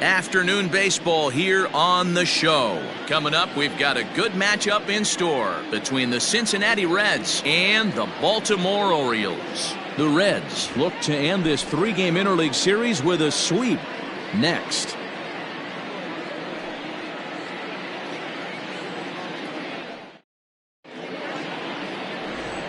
Afternoon baseball here on the show. Coming up, we've got a good matchup in store between the Cincinnati Reds and the Baltimore Orioles. The Reds look to end this three-game interleague series with a sweep. Next.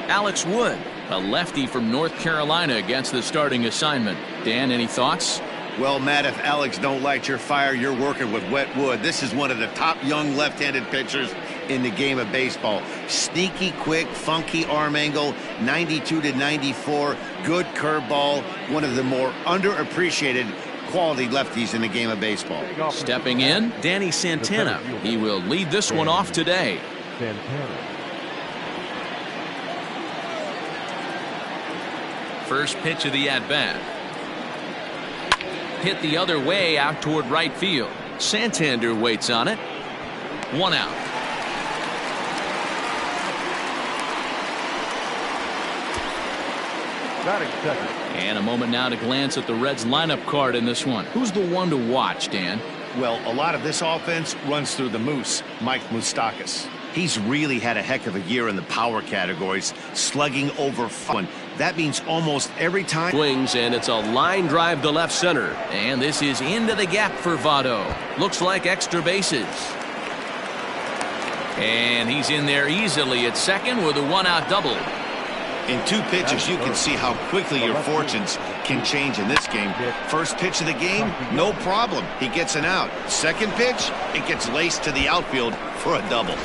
Alex Wood, a lefty from North Carolina, gets the starting assignment. Dan, any thoughts? Well, Matt, if Alex don't light your fire, you're working with wet wood. This is one of the top young left-handed pitchers in the game of baseball. Sneaky, quick, funky arm angle, 92 to 94, good curveball, one of the more underappreciated quality lefties in the game of baseball. Stepping in, Danny Santana. He will lead this one off today. First pitch of the at-bat. Hit the other way out toward right field. Santander waits on it. One out. And a moment now to glance at the Reds lineup card in this one. Who's the one to watch, Dan? Well, a lot of this offense runs through the Moose, Mike Moustakas. He's really had a heck of a year in the power categories, slugging over fun. That means almost every time. Swings, and it's a line drive to left center. And this is into the gap for Votto. Looks like extra bases. And he's in there easily at second with a one-out double. In two pitches, you can see how quickly your fortunes can change in this game. First pitch of the game, no problem. He gets an out. Second pitch, it gets laced to the outfield for a double.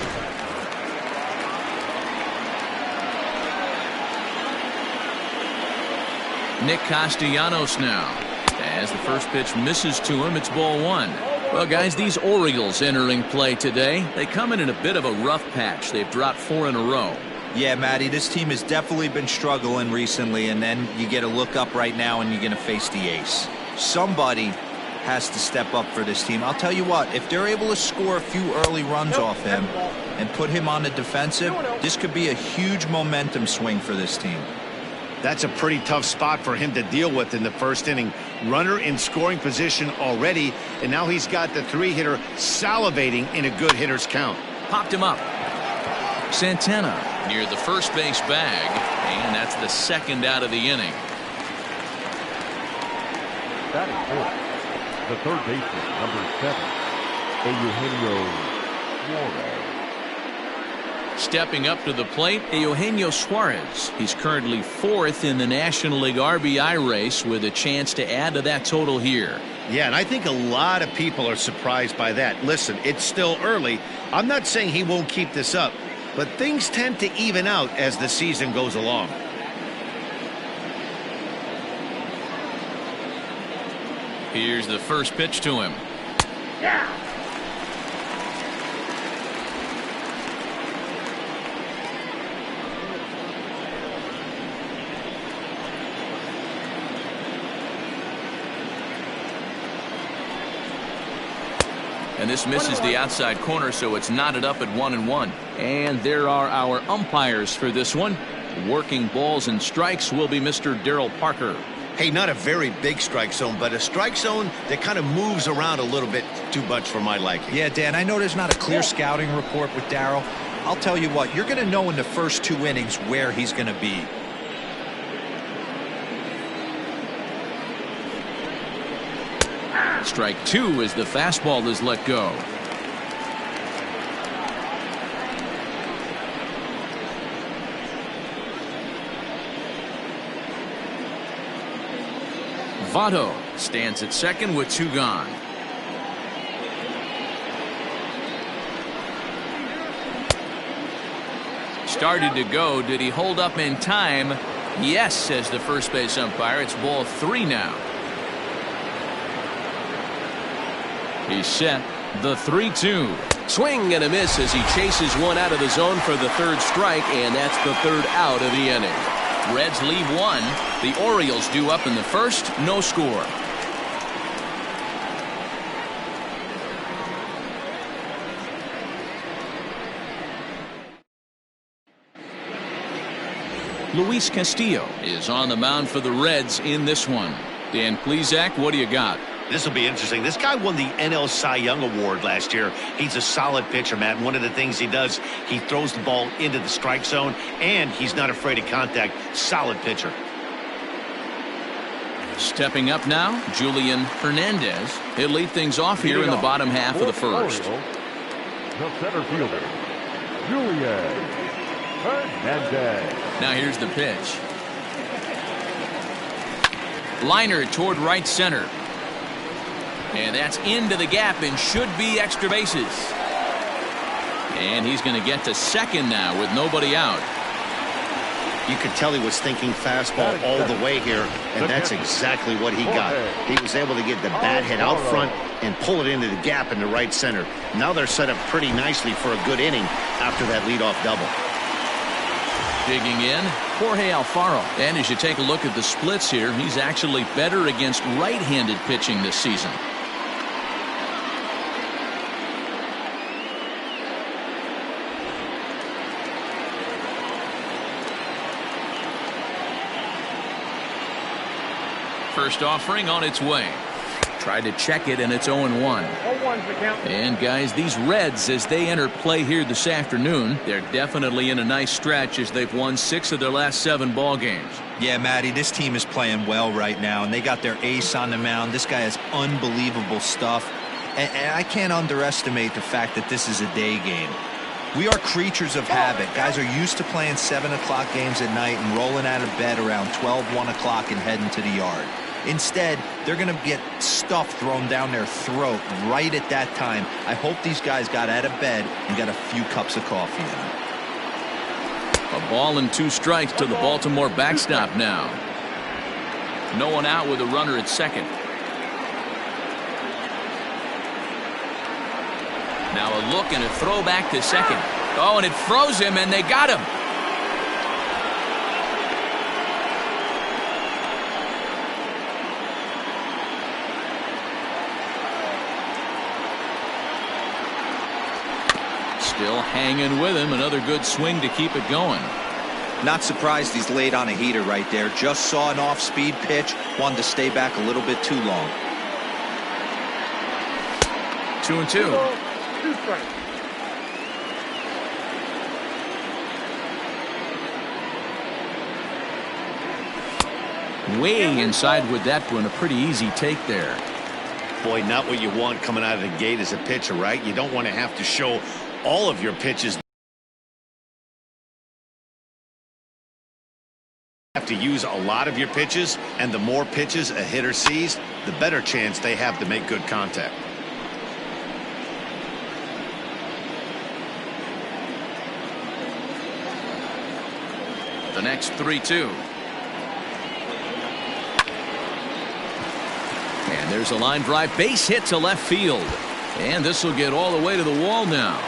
Nick Castellanos now. As the first pitch misses to him, it's ball one. Well, guys, these Orioles entering play today, they come in a bit of a rough patch. They've dropped 4 in a row. Yeah, Matty, this team has definitely been struggling recently, and then you get a look up right now and you're going to face the ace. Somebody has to step up for this team. I'll tell you what, if they're able to score a few early runs off him and put him on the defensive, this could be a huge momentum swing for this team. That's a pretty tough spot for him to deal with in the first inning. Runner in scoring position already, and now he's got the three-hitter salivating in a good hitter's count. Popped him up. Santana near the first base bag, and that's the second out of the inning. That is fourth. The third baseman, number 7, Eugenio Suarez. Stepping up to the plate, Eugenio Suarez. He's currently 4th in the National League RBI race with a chance to add to that total here. Yeah, and I think a lot of people are surprised by that. Listen, it's still early. I'm not saying he won't keep this up, but things tend to even out as the season goes along. Here's the first pitch to him. Yeah. And this misses the outside corner, so it's knotted up at 1-1. And there are our umpires for this one. Working balls and strikes will be Mr. Darryl Parker. Hey, not a very big strike zone, but a strike zone that kind of moves around a little bit too much for my liking. Yeah, Dan, I know there's not a clear scouting report with Darryl. I'll tell you what, you're going to know in the first 2 innings where he's going to be. Strike 2 as the fastball is let go. Votto stands at second with 2 gone. Started to go. Did he hold up in time? Yes, says the first base umpire. It's ball 3 now. He's set. The 3-2. Swing and a miss as he chases one out of the zone for the 3rd strike, and that's the 3rd out of the inning. Reds leave 1. The Orioles due up in the first. No score. Luis Castillo is on the mound for the Reds in this one. Dan Plesac, what do you got? This will be interesting. This guy won the NL Cy Young Award last year. He's a solid pitcher, Matt. One of the things he does, he throws the ball into the strike zone, and he's not afraid of contact. Solid pitcher. Stepping up now, Julian Hernandez. He'll lead things off here in the bottom half of the first. The center fielder, Julian Hernandez. Now here's the pitch. Liner toward right center. And that's into the gap and should be extra bases. And he's going to get to second now with nobody out. You could tell he was thinking fastball all the way here, and that's exactly what he got. He was able to get the bat head out front and pull it into the gap in the right center. Now they're set up pretty nicely for a good inning after that leadoff double. Digging in, Jorge Alfaro. And as you take a look at the splits here, he's actually better against right-handed pitching this season. First offering on its way. Tried to check it, and it's 0-1. And guys, these Reds, as they enter play here this afternoon, they're definitely in a nice stretch as they've won 6 of their last 7 ball games. Yeah, Matty, this team is playing well right now, and they got their ace on the mound. This guy has unbelievable stuff, and I can't underestimate the fact that this is a day game. We are creatures of habit. Guys are used to playing 7 o'clock games at night and rolling out of bed around 12, 1 o'clock and heading to the yard. Instead, they're going to get stuff thrown down their throat right at that time. I hope these guys got out of bed and got a few cups of coffee in them. A ball and 2 strikes to the Baltimore backstop now. No one out with a runner at second. Now a look and a throw back to second. Oh, and it froze him, and they got him. Still hanging with him. Another good swing to keep it going. Not surprised he's laid on a heater right there. Just saw an off-speed pitch. Wanted to stay back a little bit too long. 2-2. Way inside with that one. A pretty easy take there. Boy, not what you want coming out of the gate as a pitcher, right? You don't want to have to show all of your pitches. Have to use a lot of your pitches, and the more pitches a hitter sees, the better chance they have to make good contact. The next 3-2. And there's a line drive, base hit to left field. And this will get all the way to the wall now.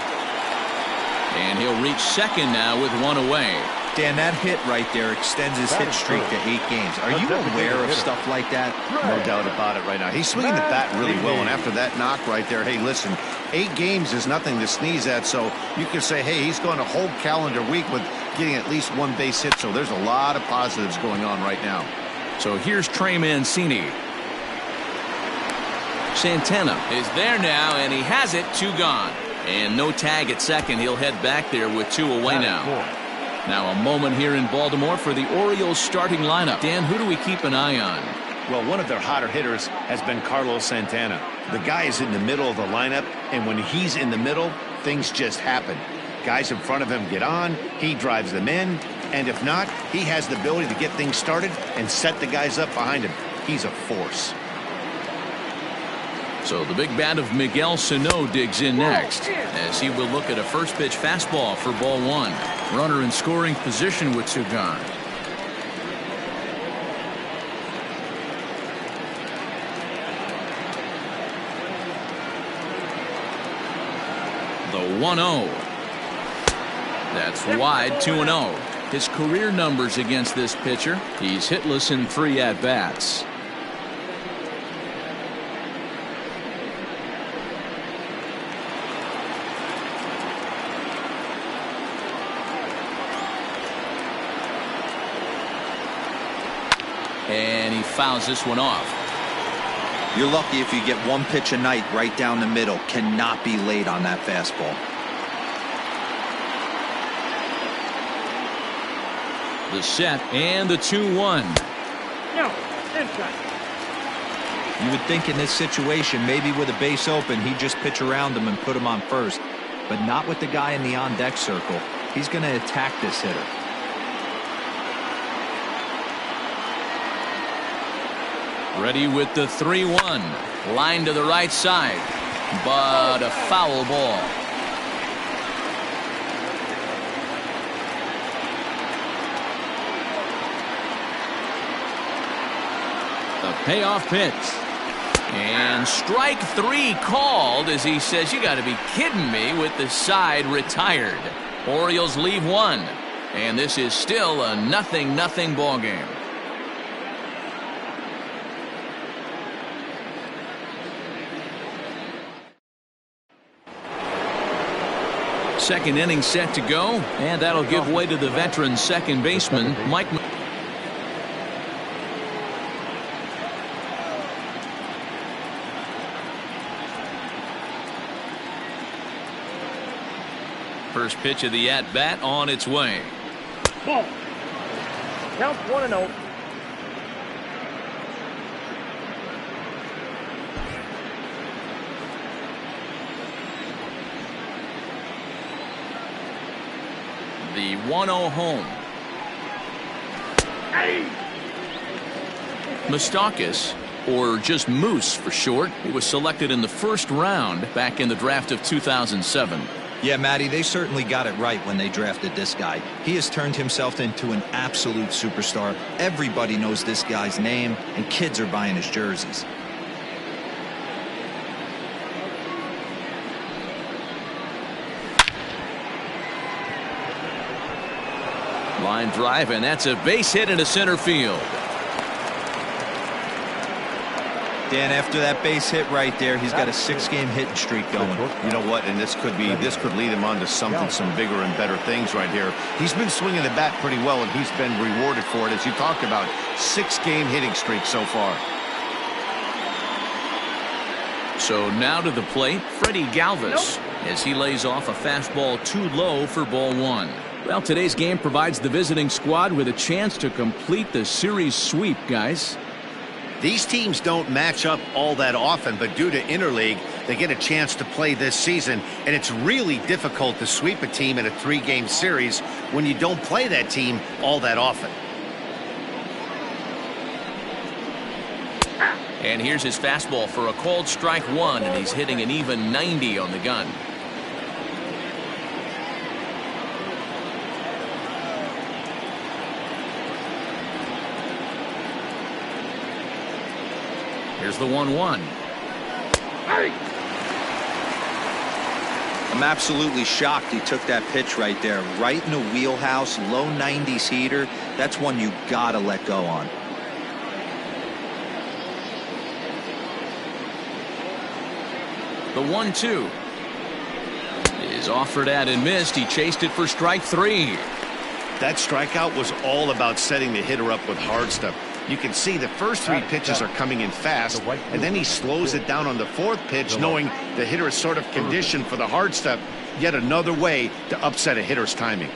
And he'll reach second now with 1 away. Dan, that hit right there extends his hit streak to 8 games. Are you aware of stuff like that? No doubt about it right now. He's swinging the bat really well, and after that knock right there, hey, listen, 8 games is nothing to sneeze at, so you can say, hey, he's going a whole calendar week with getting at least 1 base hit, so there's a lot of positives going on right now. So here's Trey Mancini. Santana is there now, and he has it. 2 gone. And no tag at second. He'll head back there with 2 away now. Now a moment here in Baltimore for the Orioles starting lineup. Dan, who do we keep an eye on? Well, one of their hotter hitters has been Carlos Santana. The guy is in the middle of the lineup, and when he's in the middle, things just happen. Guys in front of him get on, he drives them in, and if not, he has the ability to get things started and set the guys up behind him. He's a force. So the big bat of Miguel Sano digs in next as he will look at a first pitch fastball for ball 1. Runner in scoring position with 2 gone. The 1-0. That's wide. 2-0. His career numbers against this pitcher. He's hitless in 3 at-bats. And he fouls this one off. You're lucky if you get one pitch a night right down the middle. Cannot be late on that fastball. The set and the 2-1. No, inside. You would think in this situation, maybe with a base open, he'd just pitch around him and put him on first. But not with the guy in the on-deck circle. He's going to attack this hitter. Ready with the 3-1. Line to the right side. But a foul ball. The payoff pitch. And strike 3 called as he says, you got to be kidding me, with the side retired. Orioles leave 1. And this is still a 0-0 ball game. Second inning set to go, and that'll give way to the veteran second baseman, Mike. First pitch of the at-bat on its way. Ball. Count 1-0. The 1-0 home. Moustakis, or just Moose for short, he was selected in the first round back in the draft of 2007. Yeah, Matty, they certainly got it right when they drafted this guy. He has turned himself into an absolute superstar. Everybody knows this guy's name, and kids are buying his jerseys. Line drive, and that's a base hit into center field. Dan, after that base hit right there, he's got a 6-game hitting streak going. You know what? And this could lead him on to something, some bigger and better things right here. He's been swinging the bat pretty well, and he's been rewarded for it, as you talked about. 6-game hitting streak so far. So now to the plate, Freddie Galvis, as he lays off a fastball too low for ball 1. Well, today's game provides the visiting squad with a chance to complete the series sweep, guys. These teams don't match up all that often, but due to interleague, they get a chance to play this season, and it's really difficult to sweep a team in a 3-game series when you don't play that team all that often. And here's his fastball for a called strike 1, and he's hitting an even 90 on the gun. Here's the 1-1. I'm absolutely shocked he took that pitch right there. Right in the wheelhouse, low 90s heater. That's one you gotta let go on. The 1-2 is offered at and missed. He chased it for strike 3. That strikeout was all about setting the hitter up with hard stuff. You can see the first 3 pitches are coming in fast, and then he slows it down on the 4th pitch, knowing the hitter is sort of conditioned for the hard stuff. Yet another way to upset a hitter's timing.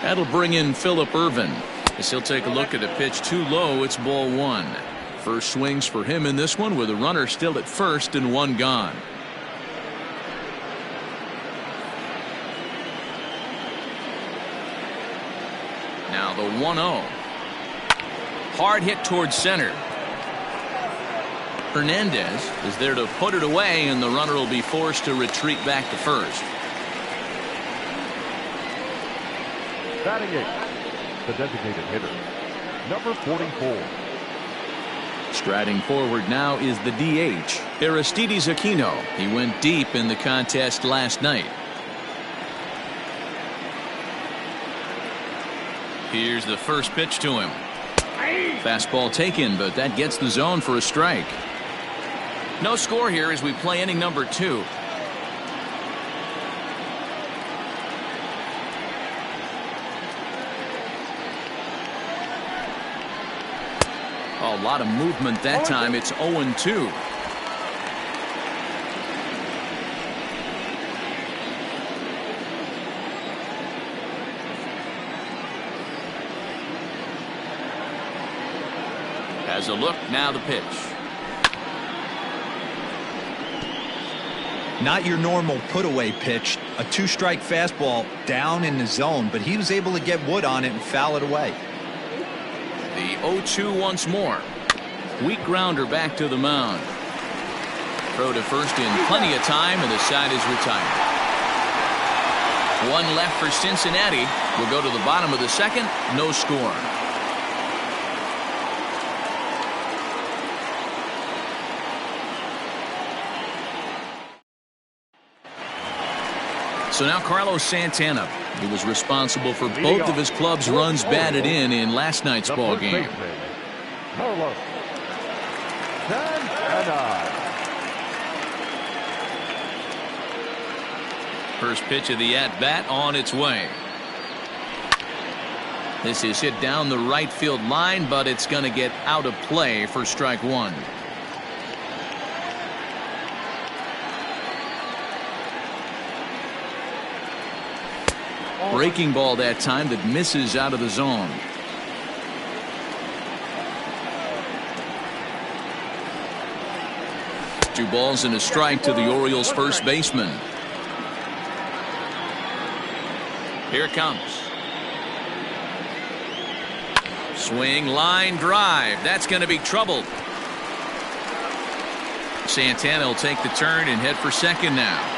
That'll bring in Phillip Ervin, as he'll take a look at a pitch too low. It's ball 1. First swings for him in this one, with a runner still at first and 1 gone. Now the 1-0. Hard hit towards center. Hernandez is there to put it away, and the runner will be forced to retreat back to first. Batting 8, the designated hitter, number 44. Striding forward now is the DH, Aristides Aquino. He went deep in the contest last night. Here's the first pitch to him. Fastball taken, but that gets the zone for a strike. No score here as we play inning number 2. A lot of movement that time. It's 0-2. Has a look, now the pitch. Not your normal put-away pitch. A two-strike fastball down in the zone, but he was able to get wood on it and foul it away. The 0-2 once more. Weak grounder back to the mound. Throw to first in plenty of time, and the side is retired. One left for Cincinnati. We'll go to the bottom of the second. No score. So now Carlos Santana, who was responsible for both of his club's runs batted in last night's ball game. Carlos Santana. First pitch of the at-bat on its way. This is hit down the right field line, but it's going to get out of play for strike one. Breaking ball that time that misses out of the zone. Two balls and a strike to the Orioles first baseman. Here it comes. Swing, line, drive. That's going to be trouble. Santana will take the turn and head for second now.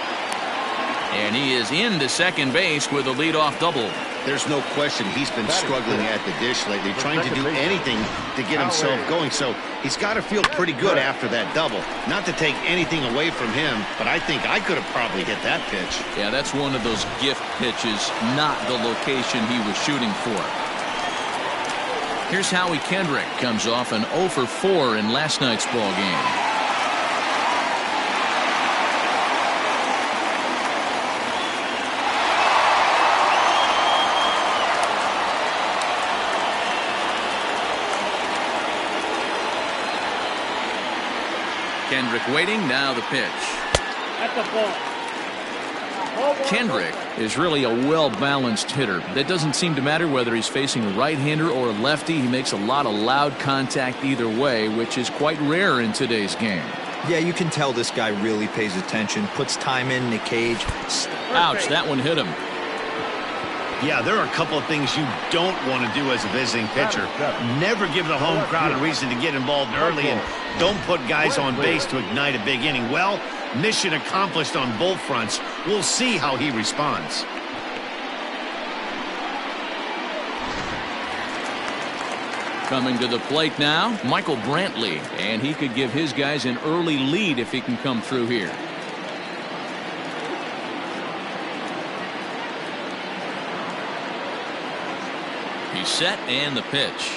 And he is into second base with a leadoff double. There's no question he's been struggling at the dish lately, trying to do anything to get himself going. So he's got to feel pretty good after that double. Not to take anything away from him, but I think I could have probably hit that pitch. Yeah, that's one of those gift pitches, not the location he was shooting for. Here's Howie Kendrick. Comes off an 0 for 4 in last night's ball game. Kendrick waiting, now the pitch. At the ball. Kendrick is really a well-balanced hitter. That doesn't seem to matter whether he's facing a right-hander or a lefty. He makes a lot of loud contact either way, which is quite rare in today's game. Yeah, you can tell this guy really pays attention, puts time in the cage. Ouch, that one hit him. Yeah, there are a couple of things you don't want to do as a visiting pitcher. Never give the home crowd a reason to get involved early, and don't put guys on base to ignite a big inning. Well, mission accomplished on both fronts. We'll see how he responds. Coming to the plate now, Michael Brantley, and he could give his guys an early lead if he can come through here. He's set, and the pitch.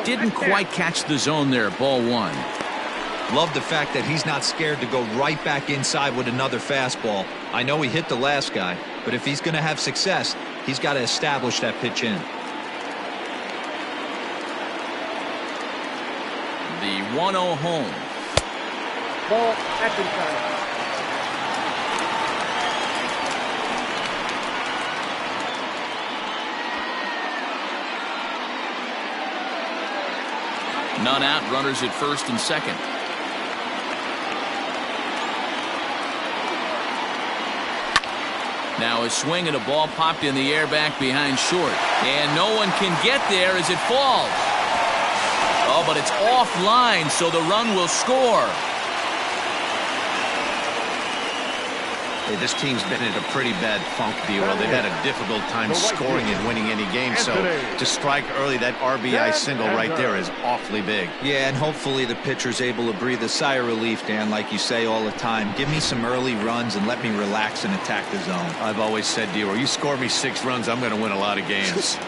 Didn't quite catch the zone there. Ball one. Love the fact that he's not scared to go right back inside with another fastball. I know he hit the last guy, but if he's going to have success, he's got to establish that pitch in. The 1-0 home. Ball second time. None out, runners at first and second. Now a swing and a ball popped in the air back behind short. And no one can get there as it falls. Oh, but it's offline, so the run will score. Hey, this team's been in a pretty bad funk, D-Roll. They've had a difficult time scoring and winning any game, so to strike early, that RBI single right there is awfully big. Yeah, and hopefully the pitcher's able to breathe a sigh of relief, Dan, like you say all the time. Give me some early runs and let me relax and attack the zone. I've always said, D-Roll, you score me 6 runs, I'm going to win a lot of games.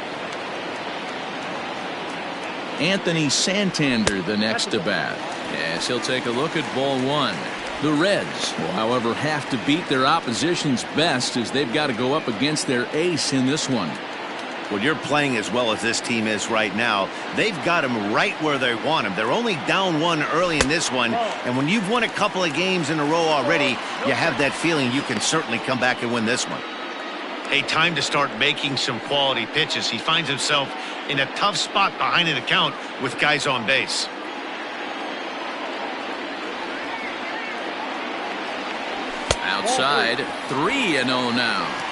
Anthony Santander, the next to bat. Yes, he'll take a look at ball one. The Reds will, however, have to beat their opposition's best as they've got to go up against their ace in this one. When you're playing as well as this team is right now, they've got them right where they want them. They're only down one early in this one, and when you've won a couple of games in a row already, you have that feeling you can certainly come back and win this one. A time to start making some quality pitches. He finds himself in a tough spot behind an account with guys on base. Outside, 3-0 now.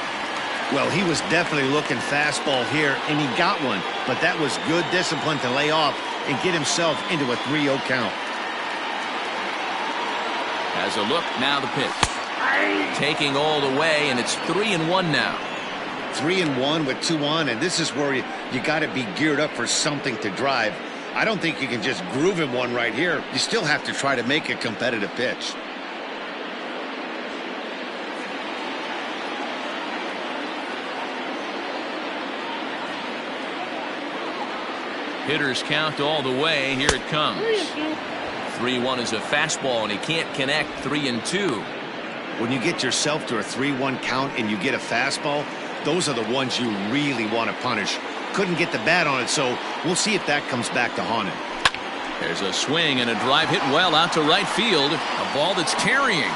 Well, he was definitely looking fastball here, and he got one. But that was good discipline to lay off and get himself into a 3-0 count. Has a look, now the pitch. Taking all the way, and it's 3-1 now. 3-1 with 2 on, and this is where you got to be geared up for something to drive. I don't think you can just groove him one right here. You still have to try to make a competitive pitch. Hitters count all the way. Here it comes. 3-1 is a fastball, and he can't connect. 3-2. When you get yourself to a 3-1 count and you get a fastball, those are the ones you really want to punish. Couldn't get the bat on it, so we'll see if that comes back to haunt him. There's a swing and a drive hit well out to right field. A ball that's carrying.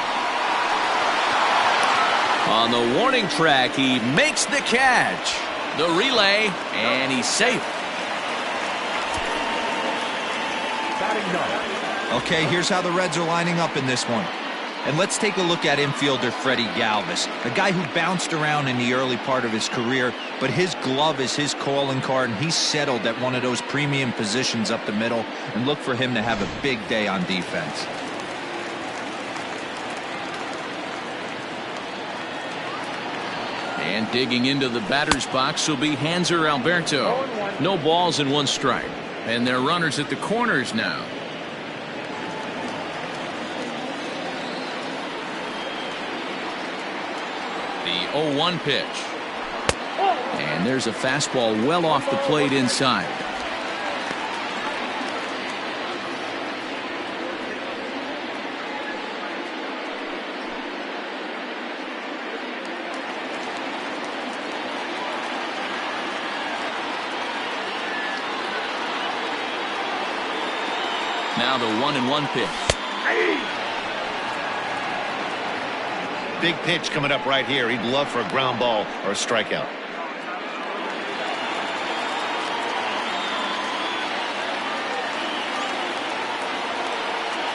On the warning track, he makes the catch. The relay, and he's safe. Okay, here's how the Reds are lining up in this one. And let's take a look at infielder Freddie Galvis, a guy who bounced around in the early part of his career, but his glove is his calling card, and he's settled at one of those premium positions up the middle, and look for him to have a big day on defense. And digging into the batter's box will be Hanser Alberto. No balls and 1 strike. And they're runners at the corners now. The 0-1 pitch. And there's a fastball well off the plate inside. Now the 1-1 pitch. Big pitch coming up right here. He'd love for a ground ball or a strikeout.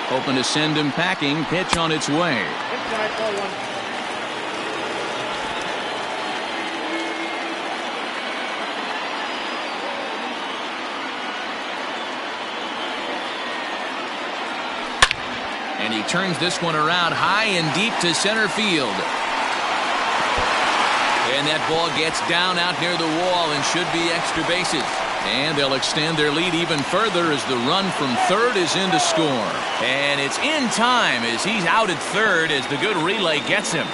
Hoping to send him packing. Pitch on its way. And he turns this one around high and deep to center field. And that ball gets down out near the wall and should be extra bases. And they'll extend their lead even further as the run from third is in to score. And it's in time as he's out at third as the good relay gets him.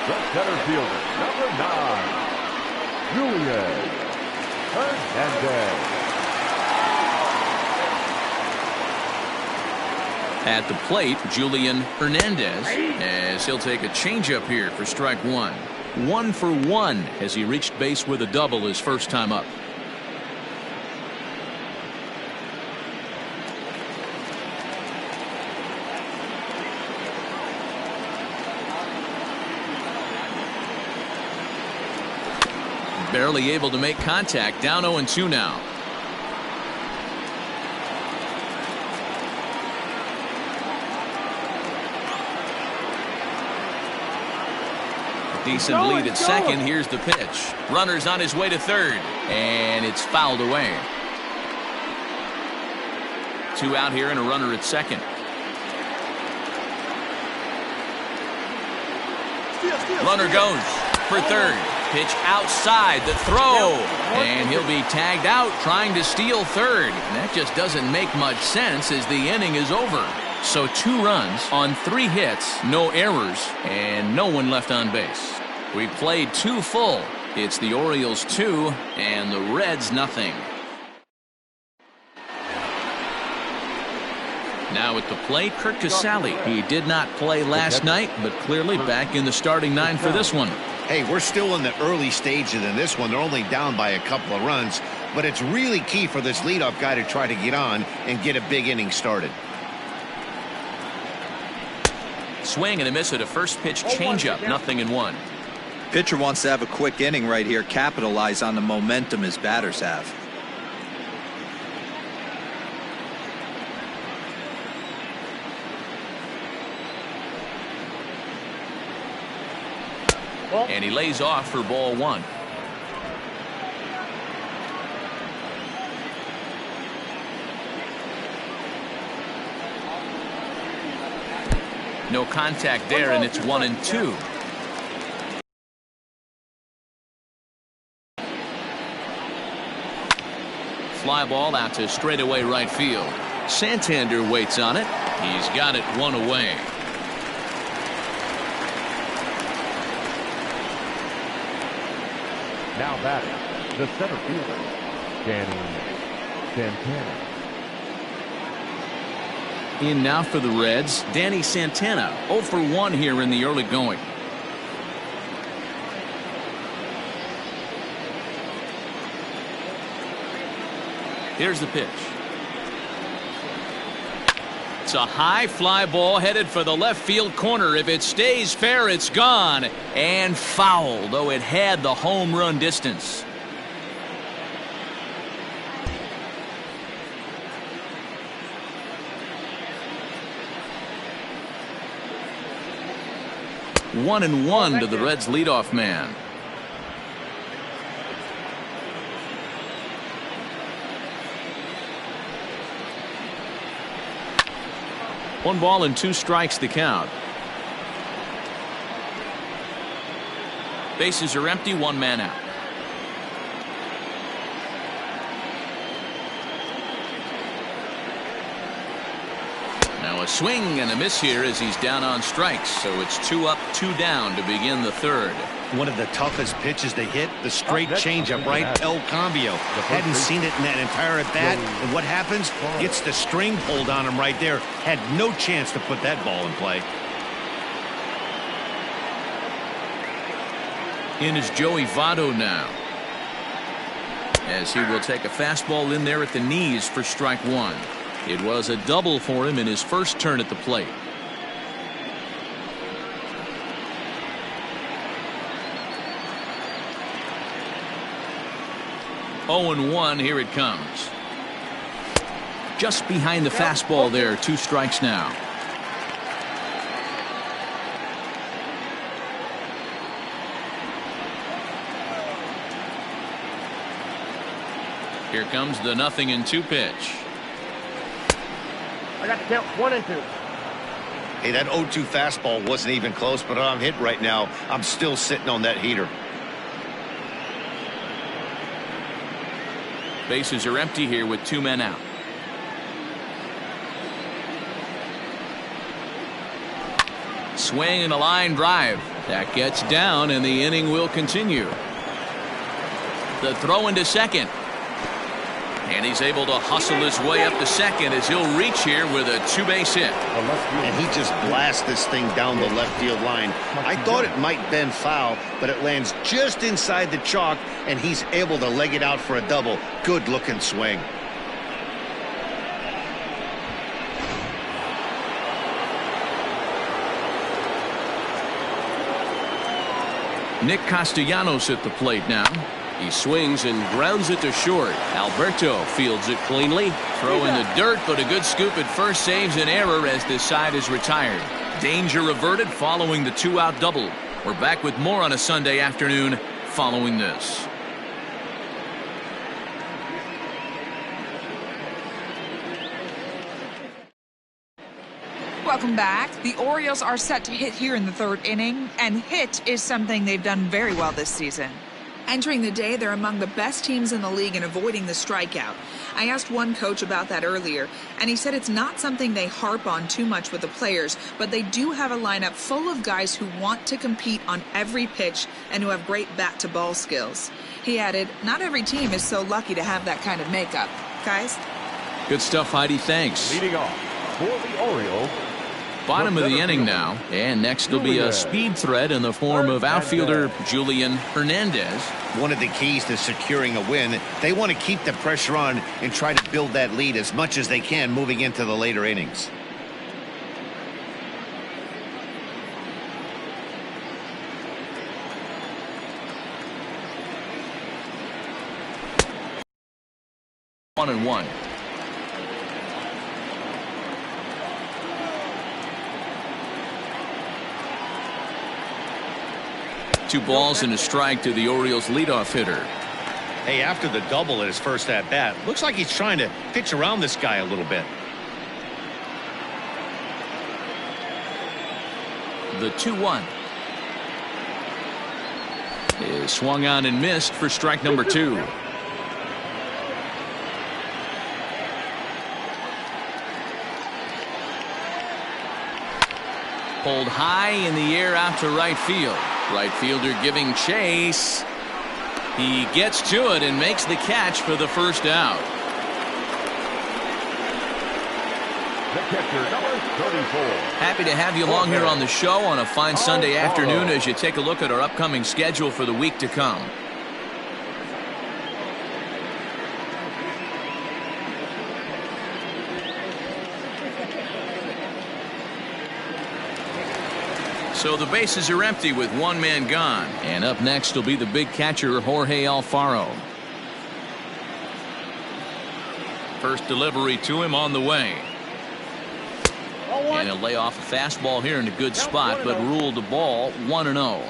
The center fielder, number 9, Julian Hernandez. At the plate, Julian Hernandez, as he'll take a changeup here for strike 1. 1 for 1 as he reached base with a double his first time up. Barely able to make contact. Down 0-2 now. Decent lead at second. Here's the pitch. Runner's on his way to third. And it's fouled away. 2 out here and a runner at second. Runner goes for third. Pitch outside. The throw. And he'll be tagged out trying to steal third. And that just doesn't make much sense as the inning is over. So 2 runs on 3 hits, no errors, and no one left on base. We played 2 full. It's the Orioles 2 and the Reds nothing. Now at the plate, Curt Casali. He did not play last night, but clearly back in the starting 9 for this one. Hey, we're still in the early stages in this one. They're only down by a couple of runs, but it's really key for this leadoff guy to try to get on and get a big inning started. Swing and a miss at a first pitch changeup. 0-1. Pitcher wants to have a quick inning right here, capitalize on the momentum his batters have. And he lays off for ball 1. No contact there, and it's 1-2. Fly ball out to straightaway right field. Santander waits on it. He's got it one away. Now batting, the center fielder, Danny Santana. In now for the Reds, Danny Santana. 0 for 1 here in the early going. Here's the pitch. It's a high fly ball headed for the left field corner. If it stays fair, it's gone. And foul, though it had the home run distance. One and one to the Reds leadoff man. One ball and 2 strikes the count. Bases are empty, 1 man out. Now a swing and a miss here as he's down on strikes. So it's 2 up, 2 down to begin the third. One of the toughest pitches to hit, the straight changeup, right? El Cambio. Hadn't seen it in that entire at bat. And what happens? Gets the string pulled on him right there. Had no chance to put that ball in play. In is Joey Votto now, as he will take a fastball in there at the knees for strike 1. It was a double for him in his first turn at the plate. Oh and 1, here it comes. Just behind the fastball there, 2 strikes now. Here comes the 0-2 pitch. I got to count 1 and 2. Hey, that 0-2 fastball wasn't even close, but I'm hit right now. I'm still sitting on that heater. Bases are empty here with 2 men out. Swing and a line drive. That gets down, and the inning will continue. The throw into second. And he's able to hustle his way up to second as he'll reach here with a 2-base hit. And he just blasts this thing down the left field line. I thought it might bend foul, but it lands just inside the chalk, and he's able to leg it out for a double. Good looking swing. Nick Castellanos at the plate now. He swings and grounds it to short. Alberto fields it cleanly. Throw in the dirt, but a good scoop at first saves an error as this side is retired. Danger averted following the 2-out double. We're back with more on a Sunday afternoon following this. Welcome back. The Orioles are set to hit here in the 3rd inning, and hit is something they've done very well this season. Entering the day, they're among the best teams in the league in avoiding the strikeout. I asked one coach about that earlier, and he said it's not something they harp on too much with the players, but they do have a lineup full of guys who want to compete on every pitch and who have great bat-to-ball skills. He added, not every team is so lucky to have that kind of makeup. Guys? Good stuff, Heidi. Thanks. Leading off for the Orioles, Bottom of the inning now, and next will be a speed threat in the form of outfielder Julian Hernandez. One of the keys to securing a win, they want to keep the pressure on and try to build that lead as much as they can moving into the later innings. One and one. Two balls and a strike to the Orioles leadoff hitter. Hey, after the double at his first at bat, looks like he's trying to pitch around this guy a little bit. The 2-1 is swung on and missed for strike number 2. Pulled high in the air out to right field. Right fielder giving chase. He gets to it and makes the catch for the first out. The catcher, number 34. Happy to have you along here on the show on a fine Sunday afternoon as you take a look at our upcoming schedule for the week to come. So the bases are empty with one man gone. And up next will be the big catcher, Jorge Alfaro. First delivery to him on the way. And he'll lay off a fastball here in a good spot, but ruled the ball 1-0.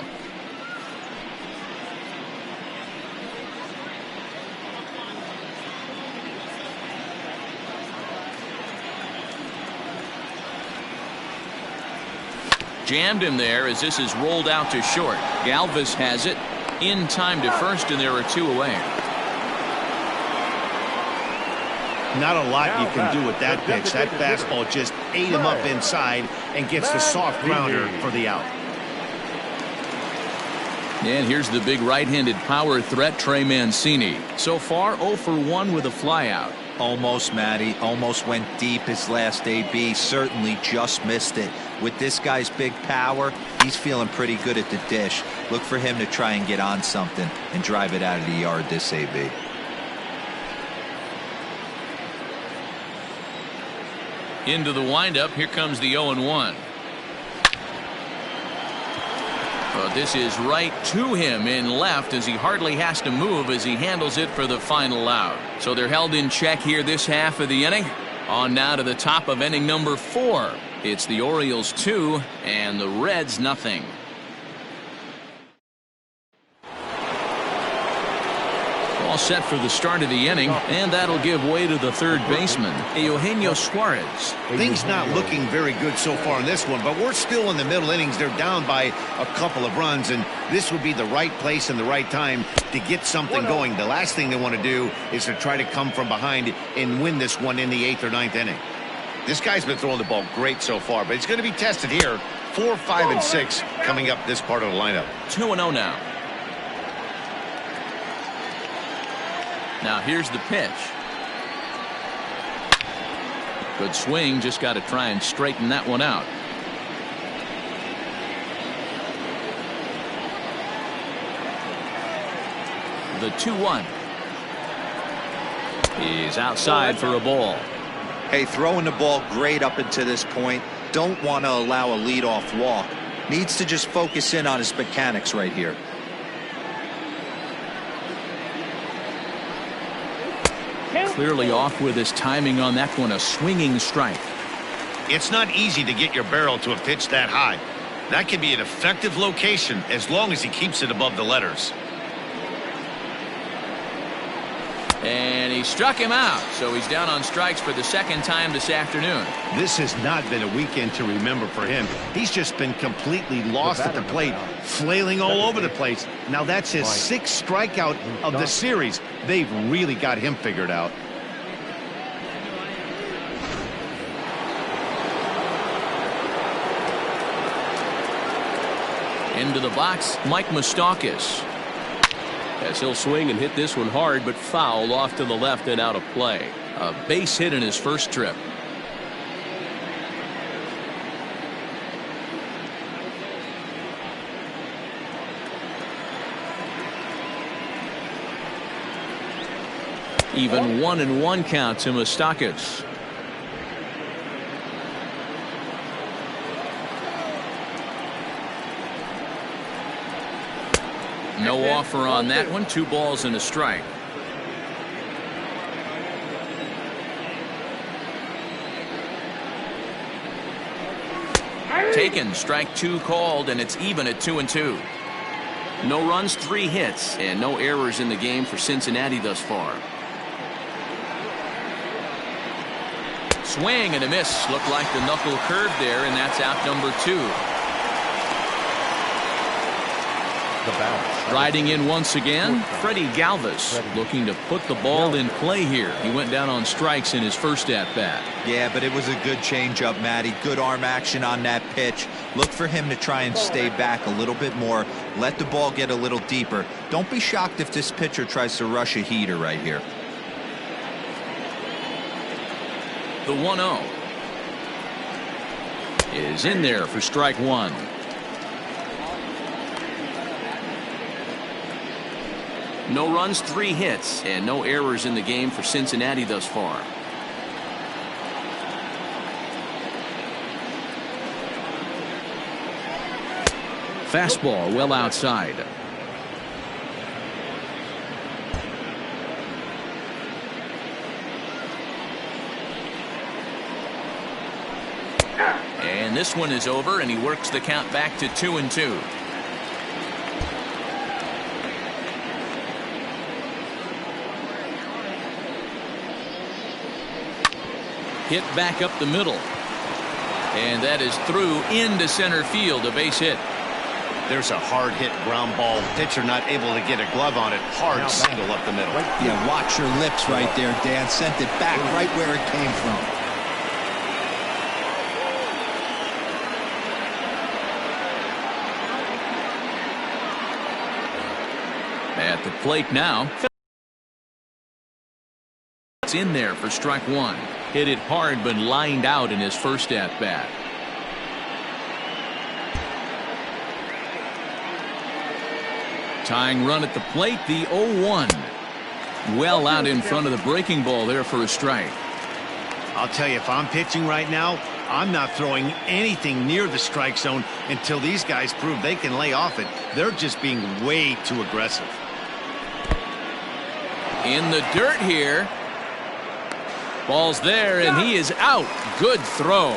Jammed him there as this is rolled out to short. Galvis has it in time to first, and there are 2 away. Not a lot you can do with that pitch. That fastball just ate him up inside and gets the soft grounder for the out. And here's the big right-handed power threat, Trey Mancini. So far 0 for 1 with a flyout. Almost, Matty. Almost went deep his last AB. Certainly just missed it. With this guy's big power, he's feeling pretty good at the dish. Look for him to try and get on something and drive it out of the yard this AB. Into the windup. Here comes the 0-1. Well, this is right to him in left as he hardly has to move as he handles it for the final out. So they're held in check here this half of the inning. On now to the top of inning number 4. It's the Orioles 2 and the Reds nothing. All set for the start of the inning, and that'll give way to the third baseman, Eugenio Suarez. Things not looking very good so far in this one, but we're still in the middle innings. They're down by a couple of runs, and this would be the right place and the right time to get something going. The last thing they want to do is to try to come from behind and win this one in the 8th or 9th inning. This guy's been throwing the ball great so far, but it's going to be tested here. 4, 5, and 6 coming up this part of the lineup. 2-0 now. Now here's the pitch. Good swing, just got to try and straighten that one out. The 2-1. He's outside for a ball. Hey, throwing the ball great up until this point. Don't want to allow a leadoff walk. Needs to just focus in on his mechanics right here. Clearly off with his timing on that one, a swinging strike. It's not easy to get your barrel to a pitch that high. That can be an effective location as long as he keeps it above the letters. And he struck him out, so he's down on strikes for the second time this afternoon. This has not been a weekend to remember for him. He's just been completely lost at the plate, flailing all over the place. Now that's his 6th strikeout of the series. They've really got him figured out. Into the box, Mike Moustakas. As he'll swing and hit this one hard, but foul off to the left and out of play. A base hit in his first trip. Even 1-1 count to Moustakas. No offer on that one. 2 balls and a strike. Taken. Strike 2 called, and it's even at 2-2. No runs, 3 hits, and no errors in the game for Cincinnati thus far. Swing and a miss. Looked like the knuckle curve there, and that's out number 2. Riding in once again, Freddie Galvis, looking to put the ball in play here. He went down on strikes in his first at-bat. Yeah, but it was a good changeup, Matty. Good arm action on that pitch. Look for him to try and stay back a little bit more. Let the ball get a little deeper. Don't be shocked if this pitcher tries to rush a heater right here. The 1-0 is in there for strike 1. No runs, 3 hits, and no errors in the game for Cincinnati thus far. Fastball well outside. And this one is over, and he works the count back to 2-2. Hit back up the middle. And that is through into center field, a base hit. There's a hard hit ground ball. Pitcher not able to get a glove on it. Hard single up the middle. Yeah, watch your lips right there, Dan. Sent it back right where it came from. At the plate now. It's in there for strike 1. Hit it hard, but lined out in his first at-bat. Tying run at the plate, the 0-1. Well out in front of the breaking ball there for a strike. I'll tell you, if I'm pitching right now, I'm not throwing anything near the strike zone until these guys prove they can lay off it. They're just being way too aggressive. In the dirt here. Ball's there, and he is out. Good throw.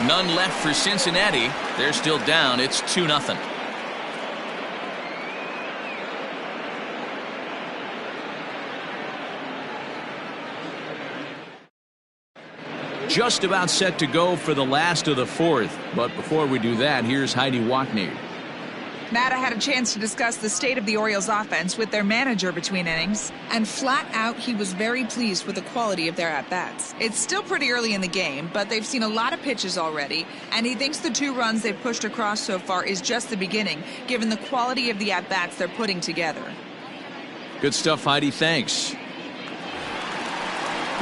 None left for Cincinnati. They're still down. It's 2-0. Just about set to go for the last of the 4th. But before we do that, here's Heidi Watney. Matt, I had a chance to discuss the state of the Orioles offense with their manager between innings, and flat out he was very pleased with the quality of their at-bats. It's still pretty early in the game, but they've seen a lot of pitches already, and he thinks the 2 runs they've pushed across so far is just the beginning, given the quality of the at-bats they're putting together. Good stuff, Heidi. Thanks.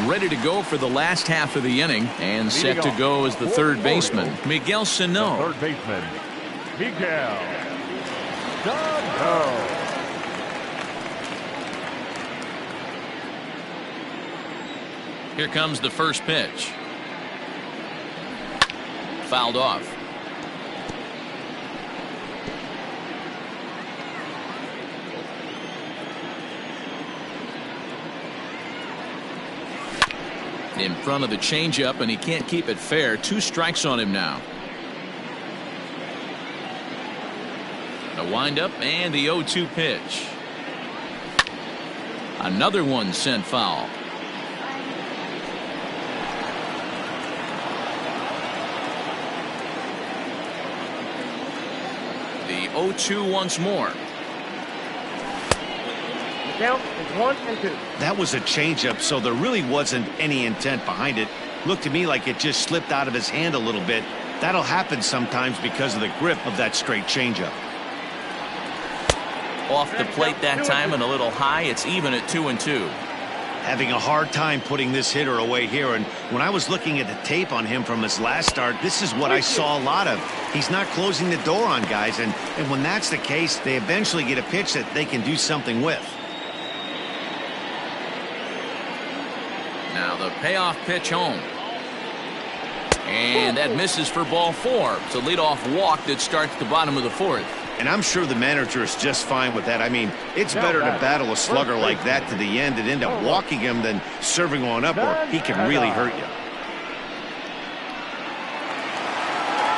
Ready to go for the last half of the inning, and set to go is the third baseman, Miguel Sano. Third baseman, Miguel Sano. Here comes the first pitch. Fouled off. In front of the changeup, and he can't keep it fair. 2 strikes on him now. A windup and the 0-2 pitch. Another one sent foul. The 0-2 once more. Count is 1-2. That was a changeup, so there really wasn't any intent behind it. Looked to me like it just slipped out of his hand a little bit. That'll happen sometimes because of the grip of that straight changeup. Off the plate that time and a little high. It's even at 2-2. Having a hard time putting this hitter away here, and when I was looking at the tape on him from his last start, this is what I saw a lot of. He's not closing the door on guys, and when that's the case, they eventually get a pitch that they can do something with. Now the payoff pitch home. And that misses for ball 4. It's a leadoff walk that starts the bottom of the 4th. And I'm sure the manager is just fine with that. I mean, it's better to battle a slugger like that to the end and end up walking him than serving one up, or he can really hurt you.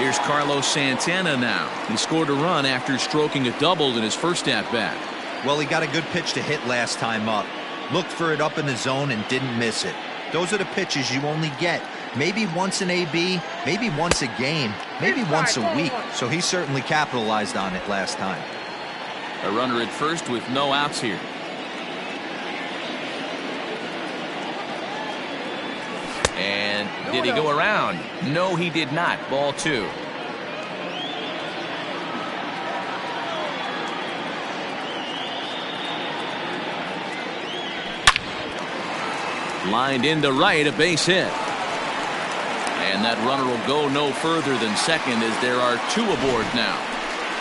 Here's Carlos Santana now. He scored a run after stroking a double in his first at-bat. Well, he got a good pitch to hit last time up. Looked for it up in the zone and didn't miss it. Those are the pitches you only get maybe once in AB, maybe once a game, maybe once a week. So he certainly capitalized on it last time. A runner at first with no outs here. And did he go around? No, he did not. Ball 2. Lined into right, a base hit. And that runner will go no further than second as there are 2 aboard now.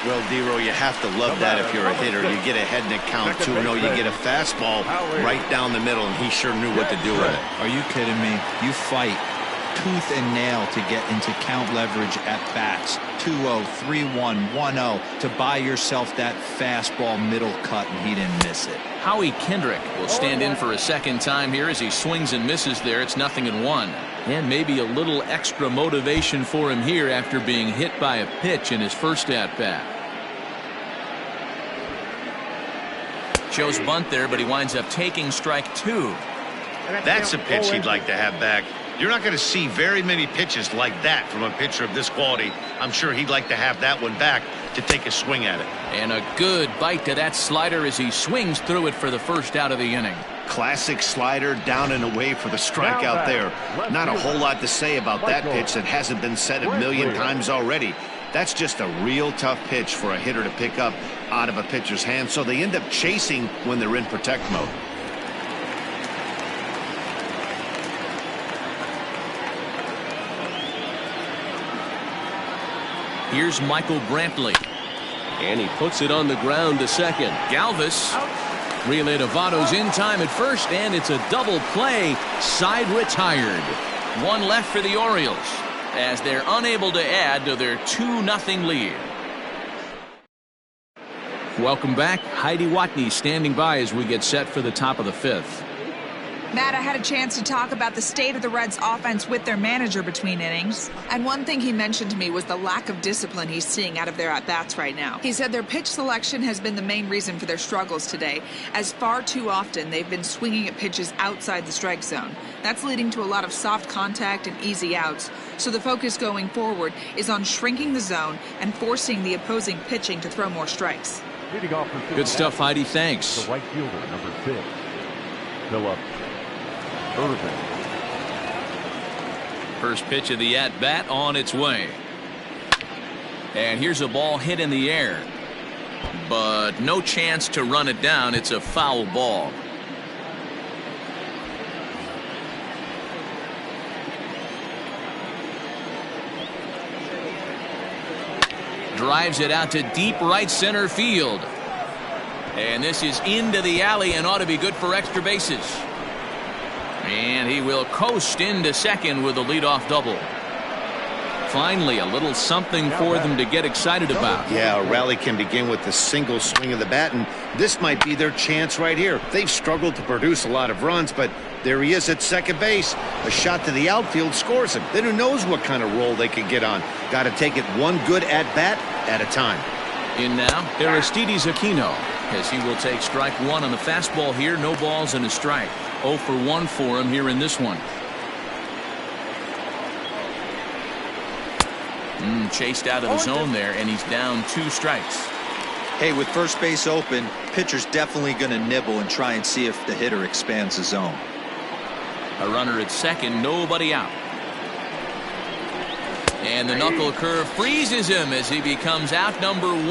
Well, D-Row, you have to love that if you're a hitter. You get ahead in a count 2-0. You get a fastball right down the middle, and he sure knew what to do with it. Are you kidding me? You fight tooth and nail to get into count leverage at bats. 2-0, 3-1, 1-0 to buy yourself that fastball middle cut, and he didn't miss it. Howie Kendrick will stand in for a second time here as he swings and misses there. It's 0-1. And maybe a little extra motivation for him here after being hit by a pitch in his first at-bat. Shows bunt there, but he winds up taking strike 2. That's a pitch he'd like to have back. You're not going to see very many pitches like that from a pitcher of this quality. I'm sure he'd like to have that one back to take a swing at it. And a good bite to that slider as he swings through it for the first out of the inning. Classic slider, down and away for the strikeout there. Not a whole lot to say about that pitch that hasn't been said a million times already. That's just a real tough pitch for a hitter to pick up out of a pitcher's hand, so they end up chasing when they're in protect mode. Here's Michael Brantley. And he puts it on the ground to second. Galvis. Relay to Votto's in time at first, and it's a double play. Side retired. 1 left for the Orioles as they're unable to add to their 2-0 lead. Welcome back. Heidi Watney standing by as we get set for the top of the 5th. Matt, I had a chance to talk about the state of the Reds offense with their manager between innings. And one thing he mentioned to me was the lack of discipline he's seeing out of their at-bats right now. He said their pitch selection has been the main reason for their struggles today, as far too often they've been swinging at pitches outside the strike zone. That's leading to a lot of soft contact and easy outs. So the focus going forward is on shrinking the zone and forcing the opposing pitching to throw more strikes. Good stuff, Heidi. Thanks. The right fielder, number 6, Philip Irvin. First pitch of the at-bat on its way. And here's a ball hit in the air. But no chance to run it down. It's a foul ball. Drives it out to deep right center field. And this is into the alley and ought to be good for extra bases. And he will coast into second with a leadoff double. Finally, a little something for them to get excited about. Yeah, a rally can begin with a single swing of the bat, and this might be their chance right here. They've struggled to produce a lot of runs, but there he is at second base. A shot to the outfield scores him. Then who knows what kind of roll they could get on. Got to take it one good at-bat at a time. In now, Aristides Aquino, as he will take strike 1 on the fastball here. No balls and a strike. 0 for 1 for him here in this one. Chased out of the zone there, and he's down 2 strikes. Hey, with first base open, pitcher's definitely going to nibble and try and see if the hitter expands the zone. A runner at second, nobody out. And the knuckle curve freezes him as he becomes out number 1.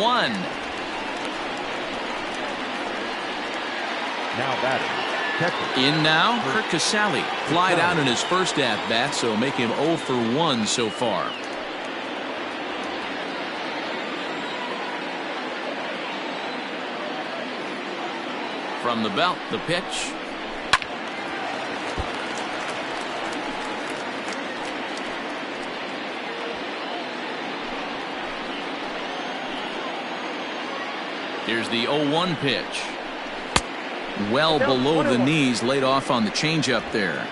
Now batting, catcher. In now, Kurt Casale. Flied out in his first at-bat, so make him 0 for 1 so far. From the belt, the pitch. Here's the 0-1 pitch. Well below the knees, laid off on the changeup there.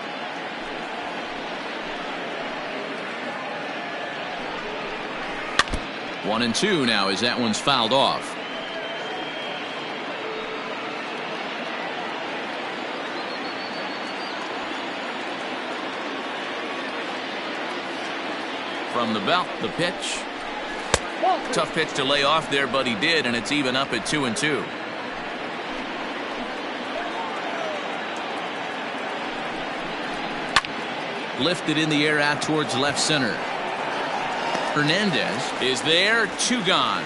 One and two now as that one's fouled off. From the belt, the pitch. Tough pitch to lay off there, but he did, and it's even up at 2-2. Lifted in the air out towards left center. Hernandez is there, 2 gone.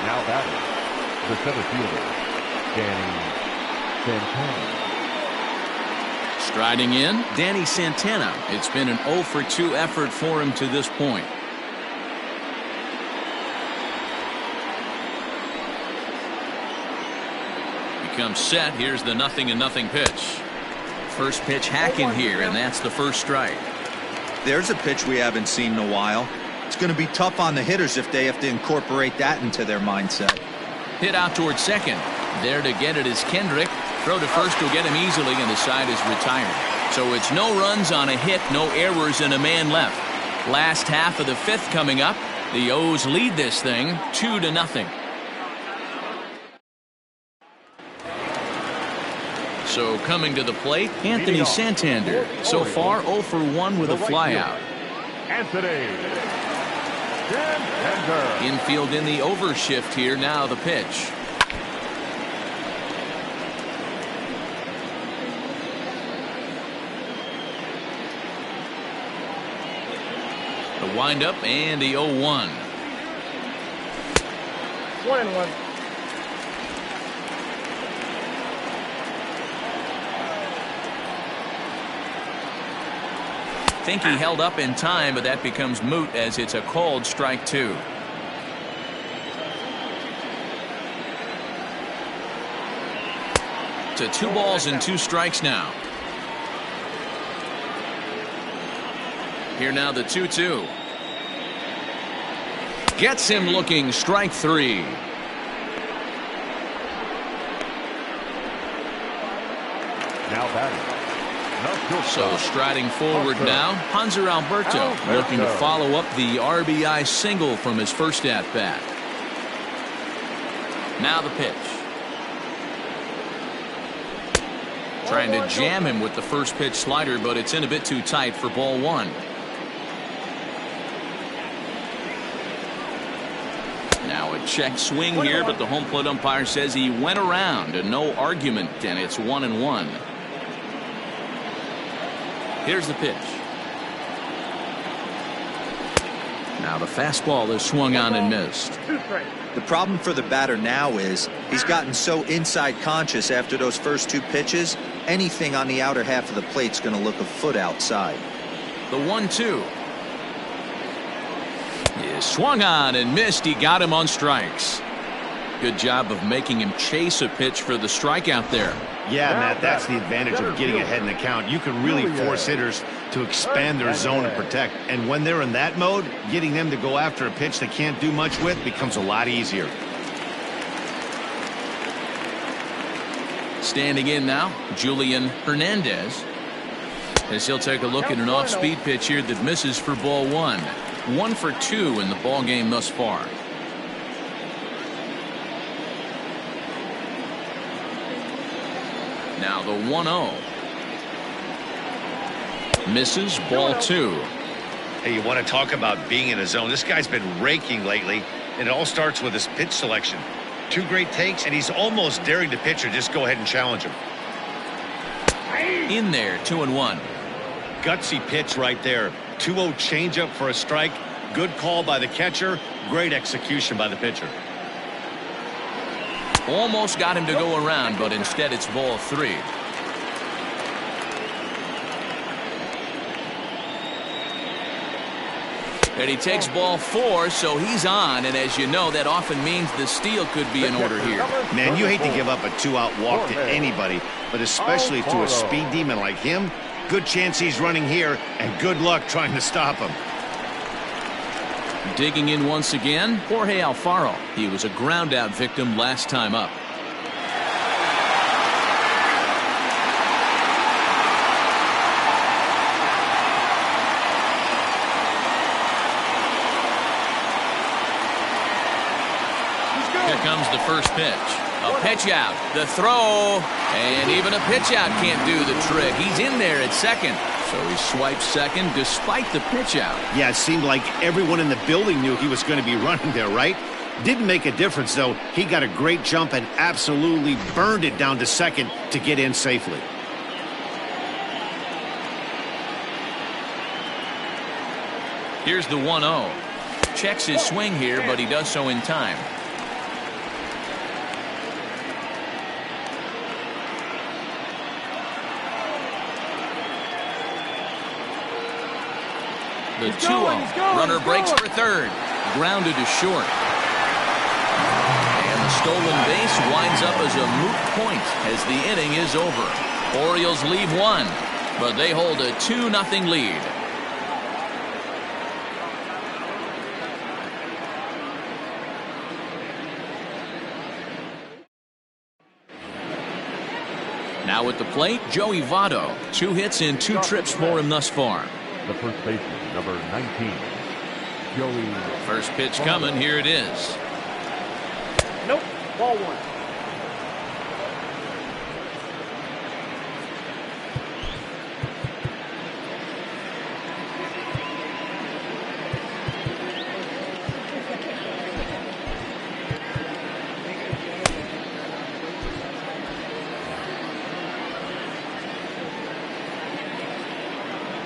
Now batting, the center fielder, Danny Santana. Striding in, Danny Santana. It's been an 0-for-2 effort for him to this point. He comes set. Here's the 0-0 pitch. First pitch hacking here, and that's the first strike. There's a pitch we haven't seen in a while. It's going to be tough on the hitters if they have to incorporate that into their mindset. Hit out towards second. There to get it is Kendrick. Throw to first will get him easily, and the side is retired. So it's no runs on a hit, no errors, and a man left. Last half of the 5th coming up. The O's lead this thing 2-0. So coming to the plate, Anthony Santander. So far 0-for-1 with a flyout. Anthony Santander. Infield in the overshift here. Now the pitch. The windup and the 0-1. 1-1. Think he held up in time, but that becomes moot as it's a called strike 2. To 2 balls and 2 strikes now. Here now the 2-2. Gets him looking, strike 3. Now batting. So striding forward now, Hanser Alberto looking to follow up the RBI single from his first at bat. Now the pitch. Trying to jam him with the first pitch slider, but it's in a bit too tight for ball 1. Now a check swing here, but the home plate umpire says he went around, and no argument, and it's 1-1. Here's the pitch. Now the fastball is swung on and missed. The problem for the batter now is he's gotten so inside conscious after those first 2 pitches, anything on the outer half of the plate's going to look a foot outside. The 1-2 is swung on and missed. He got him on strikes. Good job of making him chase a pitch for the strikeout there. Yeah, Matt, that's the advantage of getting ahead in the count. You can really force hitters to expand their zone and protect. And when they're in that mode, getting them to go after a pitch they can't do much with becomes a lot easier. Standing in now, Julian Hernandez, as he'll take a look at an off-speed pitch here that misses for ball 1. 1 for 2 in the ball game thus far. Now the 1-0. Misses, ball 2. Hey, you want to talk about being in a zone? This guy's been raking lately, and it all starts with his pitch selection. 2 great takes, and he's almost daring the pitcher just go ahead and challenge him. In there, 2-1. Gutsy pitch right there. 2-0 changeup for a strike. Good call by the catcher. Great execution by the pitcher. Almost got him to go around, but instead it's ball 3. And he takes ball 4, so he's on, and as you know, that often means the steal could be in order here. Man, you hate to give up a 2-out walk to anybody, but especially to a speed demon like him. Good chance he's running here, and good luck trying to stop him. Digging in once again, Jorge Alfaro. He was a ground-out victim last time up. Here comes the first pitch. A pitch out, the throw, and even a pitch out can't do the trick. He's in there at second. So he swipes second despite the pitch out. Yeah, it seemed like everyone in the building knew he was going to be running there, right? Didn't make a difference, though. He got a great jump and absolutely burned it down to second to get in safely. Here's the 1-0. Checks his swing here, but he does so in time. The 2-0. Runner breaks for third. Grounded to short. And the stolen base winds up as a moot point as the inning is over. Orioles leave one, but they hold a 2-0 lead. Now at the plate, Joey Votto. 2 hits and 2 trips for him thus far. The first baseman, number 19, Joey. First pitch coming. Here it is. Nope. Ball 1.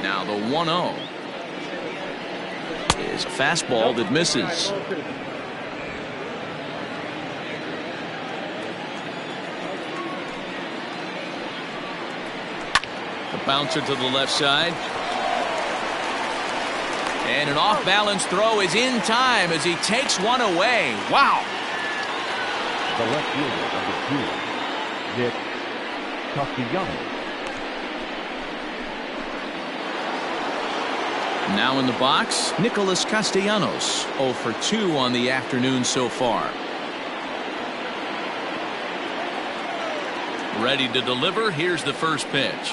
Now the 1-0 is a fastball that misses. The bouncer to the left side. And an off-balance throw is in time as he takes one away. Wow. The left fielder, number 2, Nick Castellanos. Now in the box, Nicholas Castellanos, 0 for 2 on the afternoon so far. Ready to deliver. Here's the first pitch.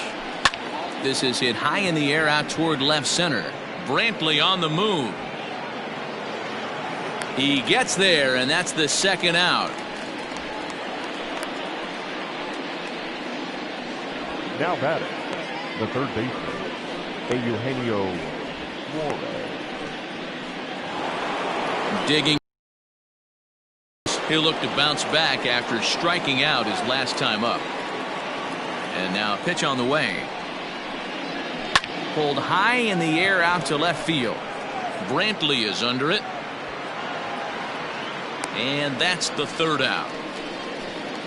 This is hit high in the air out toward left center. Brantley on the move. He gets there, and that's the second out. Now batting, the third baseman, Eugenio. Digging. He'll look to bounce back after striking out his last time up. And now a pitch on the way. Pulled high in the air out to left field. Brantley is under it. And that's the third out.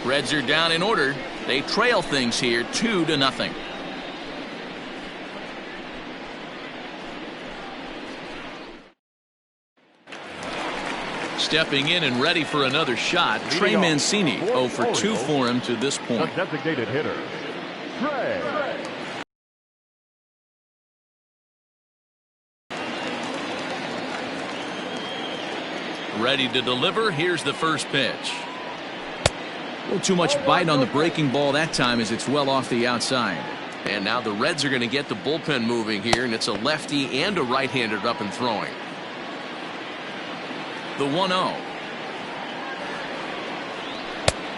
Reds are down in order. They trail things here 2-0. Stepping in and ready for another shot, Trey Mancini. 0 for 2 for him to this point. The designated hitter, Trey. Ready to deliver. Here's the first pitch. A little too much bite on the breaking ball that time as it's well off the outside. And now the Reds are going to get the bullpen moving here, and it's a lefty and a right-hander up and throwing. The 1-0.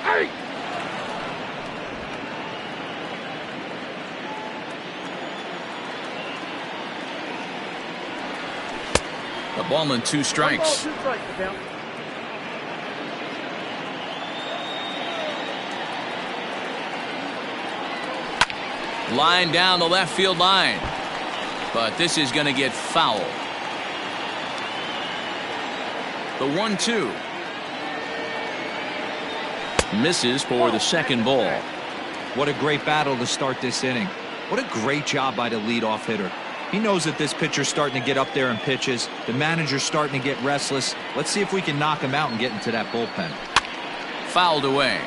Hey! A ball and 2 strikes. Line down the left field line. But this is going to get foul. The 1-2. Misses for the second ball. What a great battle to start this inning. What a great job by the leadoff hitter. He knows that this pitcher's starting to get up there in pitches. The manager's starting to get restless. Let's see if we can knock him out and get into that bullpen. Fouled away.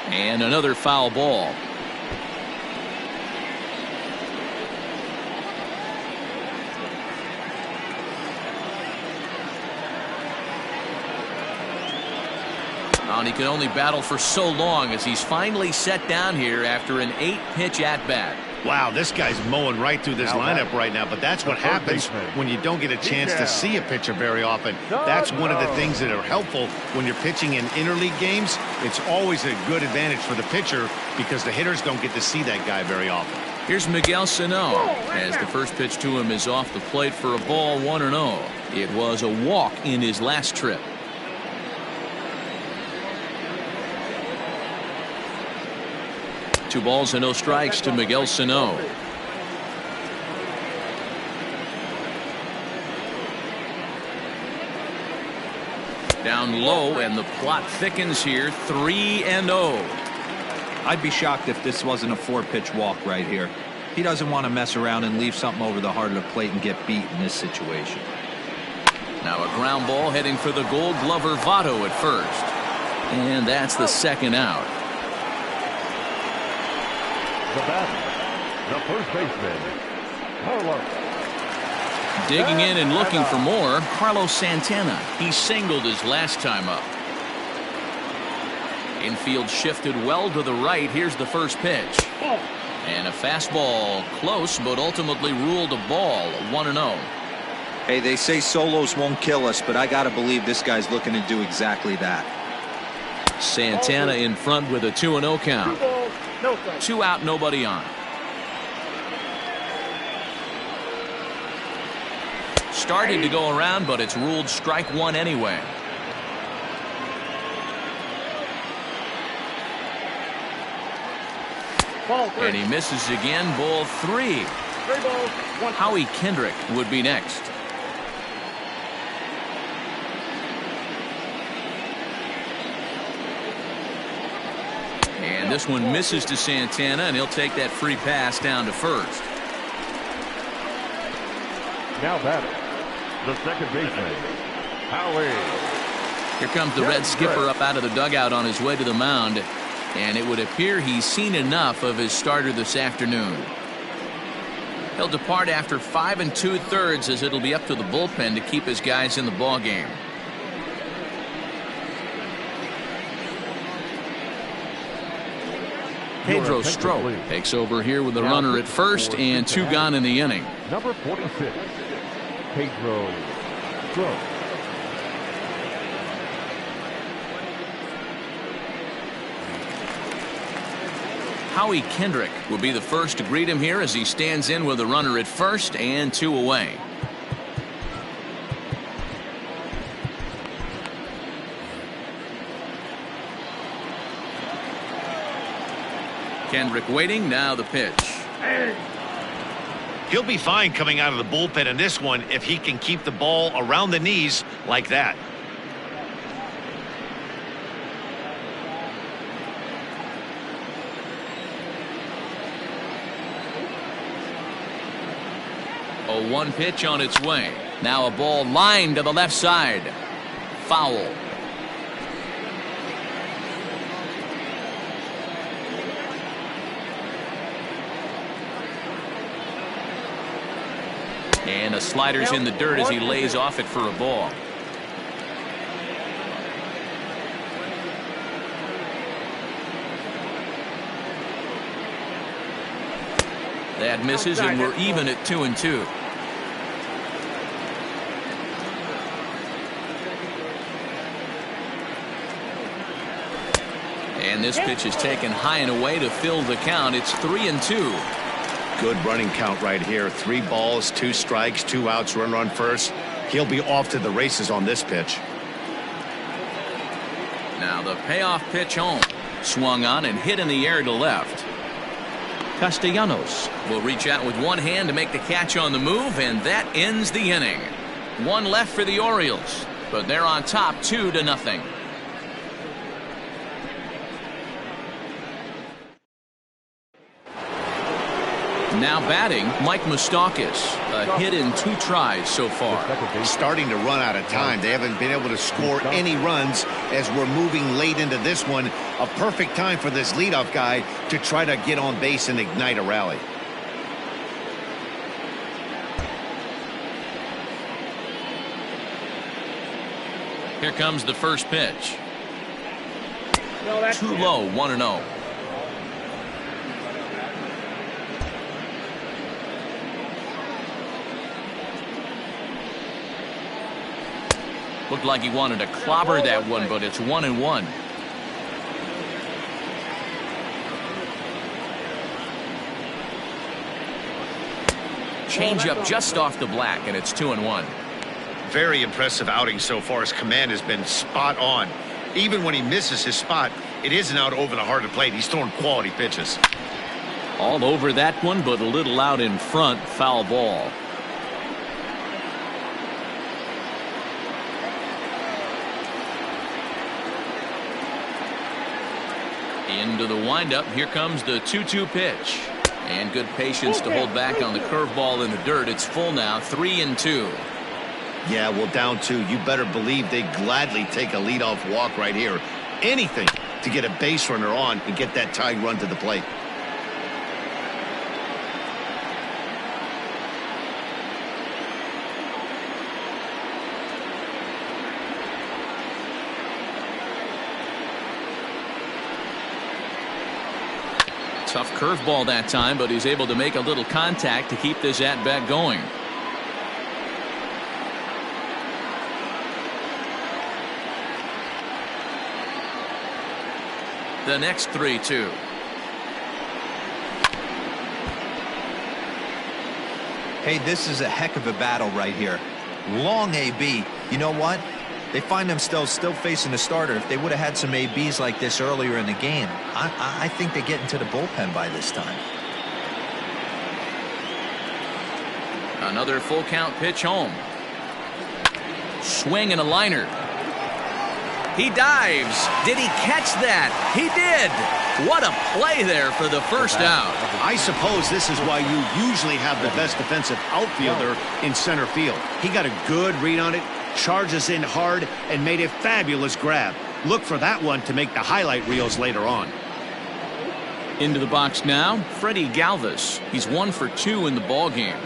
And another foul ball. And he can only battle for so long as he's finally set down here after an 8-pitch at-bat. Wow, this guy's mowing right through this lineup right now, but that's what happens when you don't get a chance to see a pitcher very often. That's one of the things that are helpful when you're pitching in interleague games. It's always a good advantage for the pitcher because the hitters don't get to see that guy very often. Here's Miguel Sano as the first pitch to him is off the plate for a ball, 1-0. It was a walk in his last trip. 2 balls and no strikes to Miguel Sano. Down low, and the plot thickens here. 3-0. I'd be shocked if this wasn't a 4-pitch walk right here. He doesn't want to mess around and leave something over the heart of the plate and get beat in this situation. Now a ground ball heading for the Gold Glover Votto at first. And that's the second out. The batter, the first baseman, Carlos. Digging in and looking for more, Carlos Santana. He singled his last time up. Infield shifted well to the right. Here's the first pitch. And a fastball close, but ultimately ruled a ball. 1-0. Hey, they say solos won't kill us, but I got to believe this guy's looking to do exactly that. Santana in front with a 2-0 count. 2 out, nobody on. Starting to go around, but it's ruled strike 1 anyway. And he misses again. Ball 3. Howie Kendrick would be next. And this one misses to Santana, and he'll take that free pass down to first. Now batter, the second baseman, Howie. Here comes the Red skipper up out of the dugout on his way to the mound, and it would appear he's seen enough of his starter this afternoon. He'll depart after 5 2/3 as it'll be up to the bullpen to keep his guys in the ball game. Pedro Strop takes over here with the runner at first and 2 gone in the inning. Number 46, Pedro Strop. Howie Kendrick will be the first to greet him here as he stands in with a runner at first and 2 away. Kendrick waiting. Now the pitch. He'll be fine coming out of the bullpen in this one if he can keep the ball around the knees like that. A 1 pitch on its way. Now a ball lined to the left side. Foul. And a slider's in the dirt as he lays off it for a ball. That misses, and we're even at 2-2. And this pitch is taken high and away to fill the count. It's 3-2. Good running count right here. 3 balls, 2 strikes, 2 outs, run on first. He'll be off to the races on this pitch. Now the payoff pitch home. Swung on and hit in the air to left. Castellanos will reach out with one hand to make the catch on the move, and that ends the inning. 1 left for the Orioles, but they're on top 2-0. Now batting, Mike Moustakas. A hit in 2 tries so far. Starting to run out of time. They haven't been able to score any runs as we're moving late into this one. A perfect time for this leadoff guy to try to get on base and ignite a rally. Here comes the first pitch. No, that's Too low, 1-0. Looked like he wanted to clobber that one, but it's 1-1. Change up just off the black, and it's 2-1. Very impressive outing so far. His command has been spot on. Even when he misses his spot, it isn't out over the heart of the plate. He's throwing quality pitches. All over that one, but a little out in front. Foul ball. Into the windup. Here comes the 2-2 pitch. And good patience to hold back on the curveball in the dirt. It's full now, 3-2. Yeah, well, down 2. You better believe they'd gladly take a leadoff walk right here. Anything to get a base runner on and get that tying run to the plate. Tough curveball that time, but he's able to make a little contact to keep this at-bat going. The next 3-2. Hey, this is a heck of a battle right here. Long AB. You know what? They find themselves still facing a starter. If they would have had some ABs like this earlier in the game, I think they get into the bullpen by this time. Another full count pitch home. Swing and a liner. He dives. Did he catch that? He did. What a play there for the first out. I suppose this is why you usually have the best defensive outfielder in center field. He got a good read on it, charges in hard, and made a fabulous grab. Look for that one to make the highlight reels later on. Into the box now, Freddie Galvis. He's 1 for 2 in the ballgame.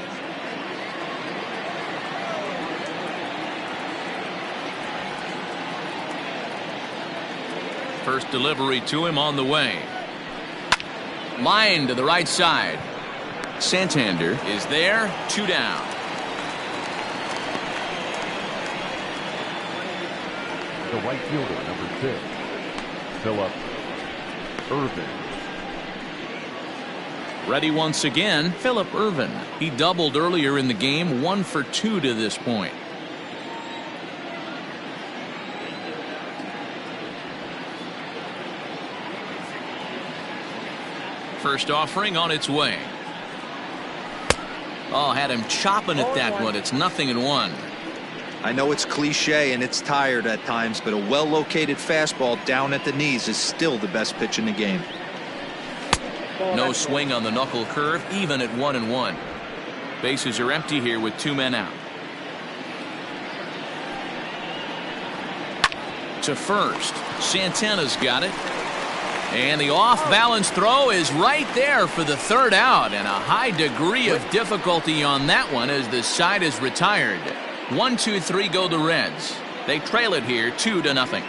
First delivery to him on the way. Line to the right side. Santander is there, 2 down. The right fielder, number 6, Philip Irvin. Ready once again, Philip Irvin. He doubled earlier in the game, 1 for 2 to this point. First offering on its way. Oh, had him chopping at that one. It's 0-1. I know it's cliche and it's tired at times, but a well-located fastball down at the knees is still the best pitch in the game. No swing on the knuckle curve, even at 1-1. Bases are empty here with 2 men out. To first. Santana's got it. And the off-balance throw is right there for the 3rd out, and a high degree of difficulty on that one as the side is retired. 1-2-3 go the Reds. They trail it here 2-0.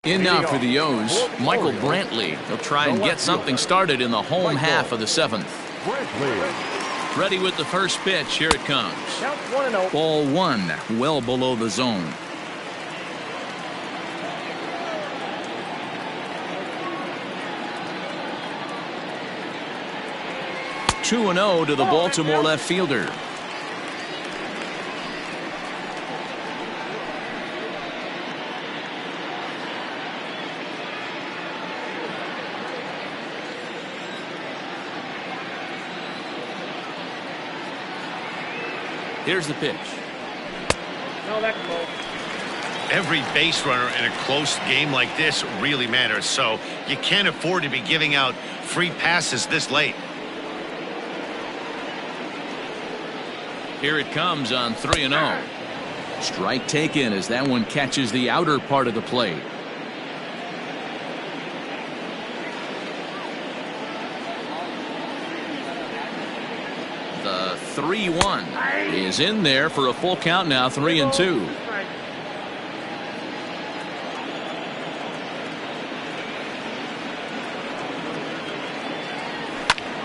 In now for the O's, Michael Brantley. He'll try and get something started in the home half of the 7th. Ready with the first pitch. Here it comes. Ball 1, well below the zone. Two and 0 to the Baltimore left fielder. Here's the pitch. No, that's cool. Every base runner in a close game like this really matters, so you can't afford to be giving out free passes this late. Here it comes on 3-0. Strike taken as that one catches the outer part of the plate. The 3-1 is in there for a full count now, 3-2.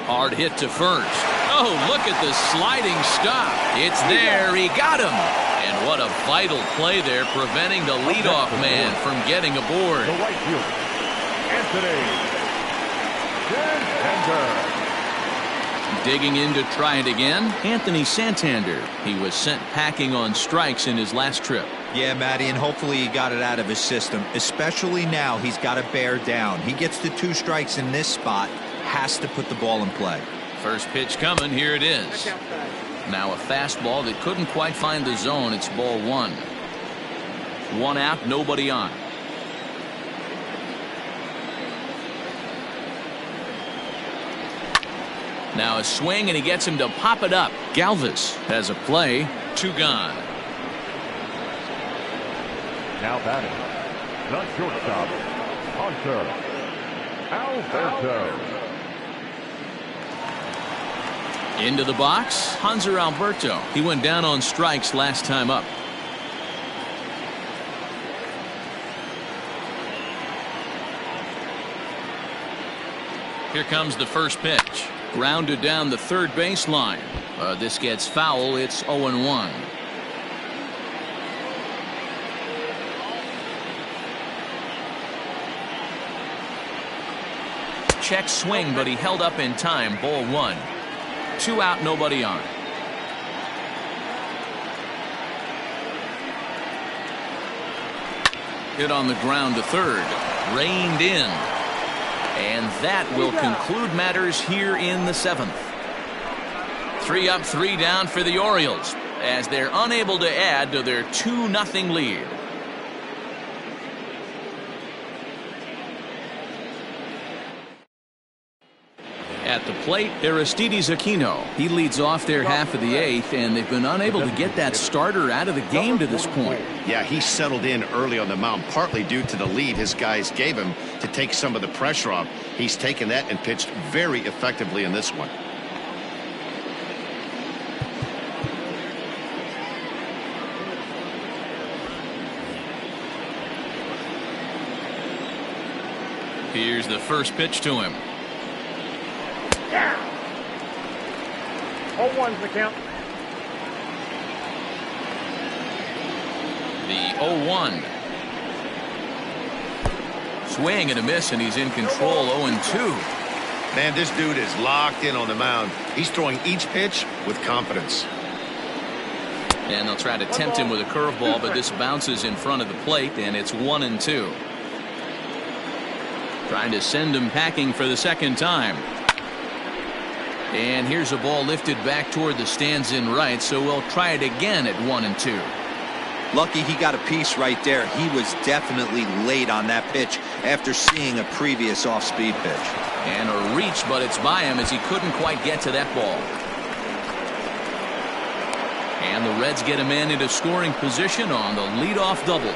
Hard hit to first. Oh, look at the sliding stop. It's there. He got him. And what a vital play there, preventing the leadoff man from getting aboard. The right fielder, Anthony Santander. Digging in to try it again, Anthony Santander. He was sent packing on strikes in his last trip. Yeah, Matty, and hopefully he got it out of his system. Especially now, he's got to bear down. He gets the 2 strikes in this spot, has to put the ball in play. First pitch coming. Here it is. Now a fastball that couldn't quite find the zone. It's ball 1. 1 out, nobody on. Now a swing, and he gets him to pop it up. Galvis has a play. 2 gone. Now batting, the shortstop, Hunter Alberto. Into the box, Hanser Alberto. He went down on strikes last time up. Here comes the first pitch. Grounded down the third baseline. This gets foul. It's 0-1. Check swing, but he held up in time. Ball 1. 2 out, nobody on. Hit on the ground to third. Reined in. And that will conclude matters here in the 7th. 3 up, 3 down for the Orioles as they're unable to add to their 2-0 lead. At the plate, Aristides Aquino. He leads off their half of the 8th, and they've been unable to get that starter out of the game to this point. Yeah, he settled in early on the mound, partly due to the lead his guys gave him to take some of the pressure off. He's taken that and pitched very effectively in this one. Here's the first pitch to him. 0-1's the count. The 0-1. Swing and a miss, and he's in control. 0-2. Man, this dude is locked in on the mound. He's throwing each pitch with confidence. And they'll try to tempt him with a curveball, but this bounces in front of the plate, and it's 1-2. Trying to send him packing for the second time. And here's a ball lifted back toward the stands in right, so we'll try it again at 1-2. Lucky he got a piece right there. He was definitely late on that pitch after seeing a previous off-speed pitch. And a reach, but it's by him as he couldn't quite get to that ball. And the Reds get a man into scoring position on the leadoff double.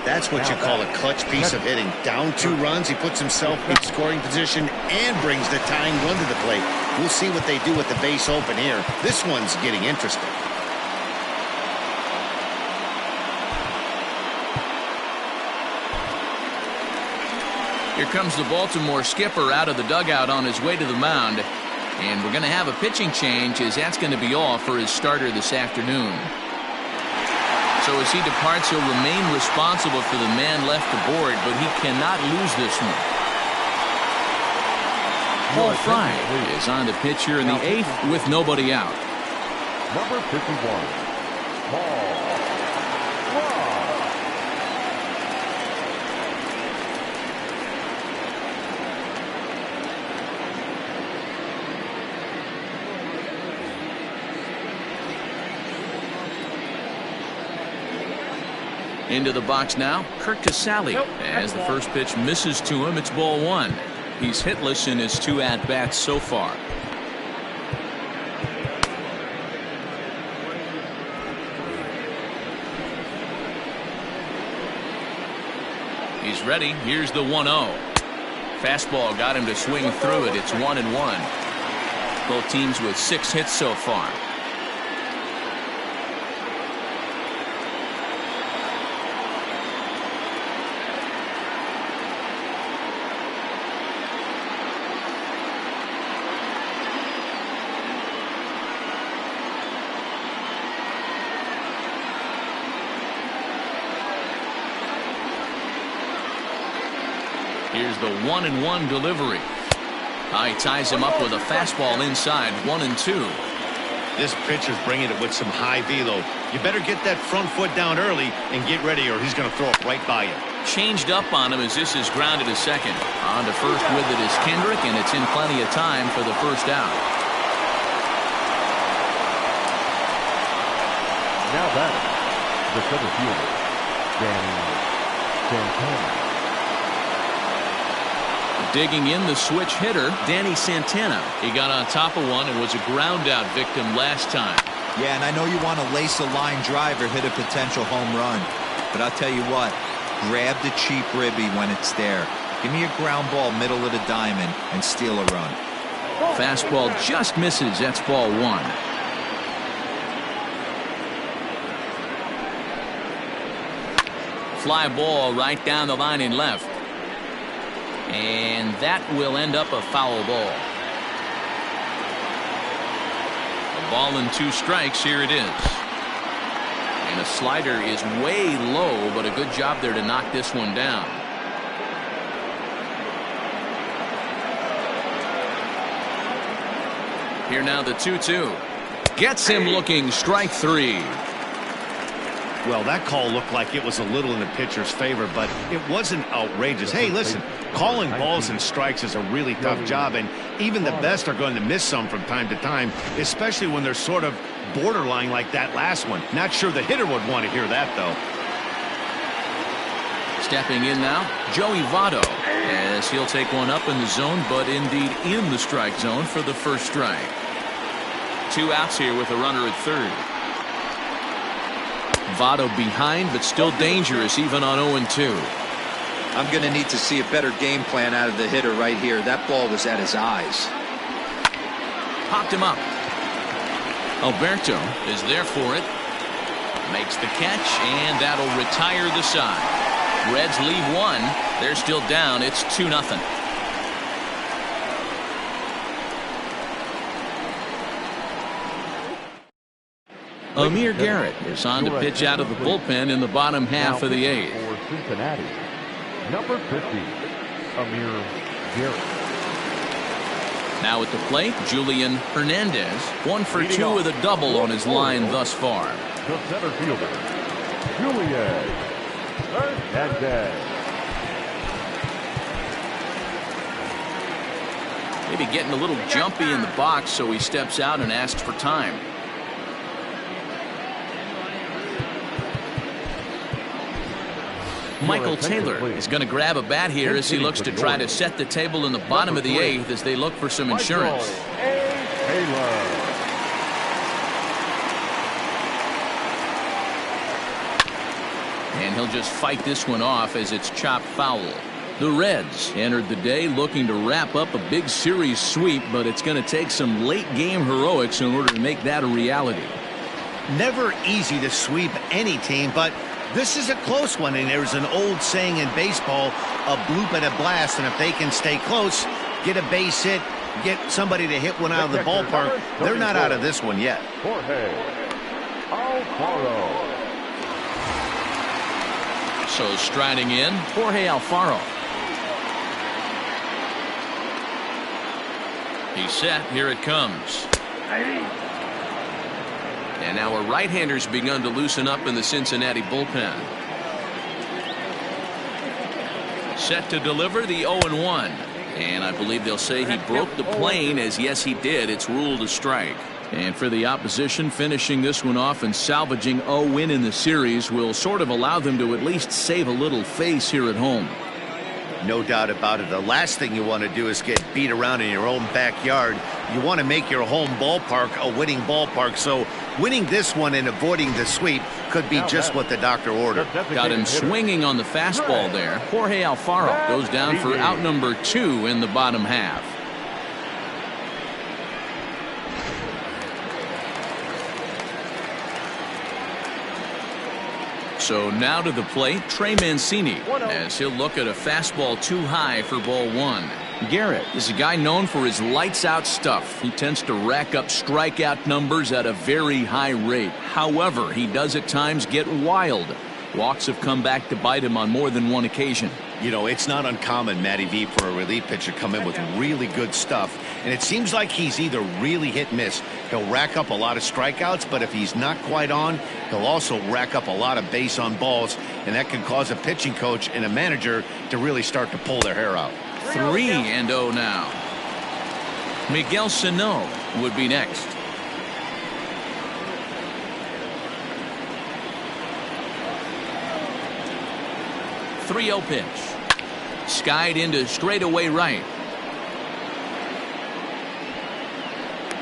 That's what you call a clutch piece of hitting. Down 2 runs, he puts himself in scoring position and brings the tying run to the plate. We'll see what they do with the base open here. This one's getting interesting. Here comes the Baltimore skipper out of the dugout on his way to the mound. And we're going to have a pitching change, as that's going to be all for his starter this afternoon. So as he departs, he'll remain responsible for the man left aboard, but he cannot lose this one. Paul Fry is on the pitch here in the 8th with nobody out. Number 51, Paul Fry. Into the box now, Kirk Casale. As the first pitch misses to him, it's ball 1. He's hitless in his 2 at-bats so far. He's ready. Here's the 1-0. Fastball got him to swing through it. It's 1-1. Both teams with 6 hits so far. Here's the 1-1 delivery. He ties him up with a fastball inside, 1-2. This pitcher's bringing it with some high velo. You better get that front foot down early and get ready, or he's going to throw it right by you. Changed up on him as this is grounded to second. On to first with it is Kendrick, and it's in plenty of time for the first out. Now batting, the center fielder, Danny Santana. Digging in the switch hitter, Danny Santana. He got on top of one and was a ground out victim last time. Yeah, and I know you want to lace a line drive or hit a potential home run. But I'll tell you what, grab the cheap ribby when it's there. Give me a ground ball middle of the diamond and steal a run. Fastball just misses. That's ball 1. Fly ball right down the line in left. And that will end up a foul ball. A ball and 2 strikes. Here it is. And a slider is way low, but a good job there to knock this one down. Here now the 2-2. Gets him looking, strike 3. Well, that call looked like it was a little in the pitcher's favor, but it wasn't outrageous. Hey, listen, calling balls and strikes is a really tough job, and even the best are going to miss some from time to time, especially when they're sort of borderline like that last one. Not sure the hitter would want to hear that, though. Stepping in now, Joey Votto, as he'll take one up in the zone, but indeed in the strike zone for the first strike. 2 outs here with a runner at third. Votto behind, but still dangerous even on 0-2. I'm going to need to see a better game plan out of the hitter right here. That ball was at his eyes. Popped him up. Alberto is there for it. Makes the catch, and that'll retire the side. Reds leave 1. They're still down. It's 2-0. Amir Garrett is on to pitch out of the bullpen in the bottom half of the 8th. For Cincinnati, number 50, Amir Garrett. Now at the plate, Julian Hernandez, 1 for 2 with a double on his line thus far. The center fielder, Julian Hernandez. Maybe getting a little jumpy in the box, so he steps out and asks for time. Michael Taylor is going to grab a bat here as he looks to try to set the table in the bottom of the 8th as they look for some insurance. And he'll just fight this one off as it's chopped foul. The Reds entered the day looking to wrap up a big series sweep, but it's going to take some late game heroics in order to make that a reality. Never easy to sweep any team, but This is a close one, and there's an old saying in baseball, a bloop and a blast, and if they can stay close, get a base hit, get somebody to hit one out of the ballpark, they're not out of this one yet. Jorge Alfaro. So striding in, Jorge Alfaro. He's set. Here it comes. And now a right-hander's begun to loosen up in the Cincinnati bullpen. Set to deliver the 0-1. And I believe they'll say he broke the plane, as yes he did. It's ruled a strike. And for the opposition, finishing this one off and salvaging a win in the series will sort of allow them to at least save a little face here at home. No doubt about it. The last thing you want to do is get beat around in your own backyard. You want to make your home ballpark a winning ballpark. So winning this one and avoiding the sweep could be just what the doctor ordered. Got him swinging on the fastball there. Jorge Alfaro goes down for out number 2 in the bottom half. So now to the plate, Trey Mancini, as he'll look at a fastball too high for ball 1. Garrett is a guy known for his lights-out stuff. He tends to rack up strikeout numbers at a very high rate. However, he does at times get wild. Walks have come back to bite him on more than one occasion. You know, it's not uncommon, Matty V, for a relief pitcher to come in with really good stuff. And it seems like he's either really hit and miss. He'll rack up a lot of strikeouts, but if he's not quite on, he'll also rack up a lot of base on balls. And that can cause a pitching coach and a manager to really start to pull their hair out. 3-0 now. Miguel Sano would be next. 3-0 pitch. Skied into straightaway right.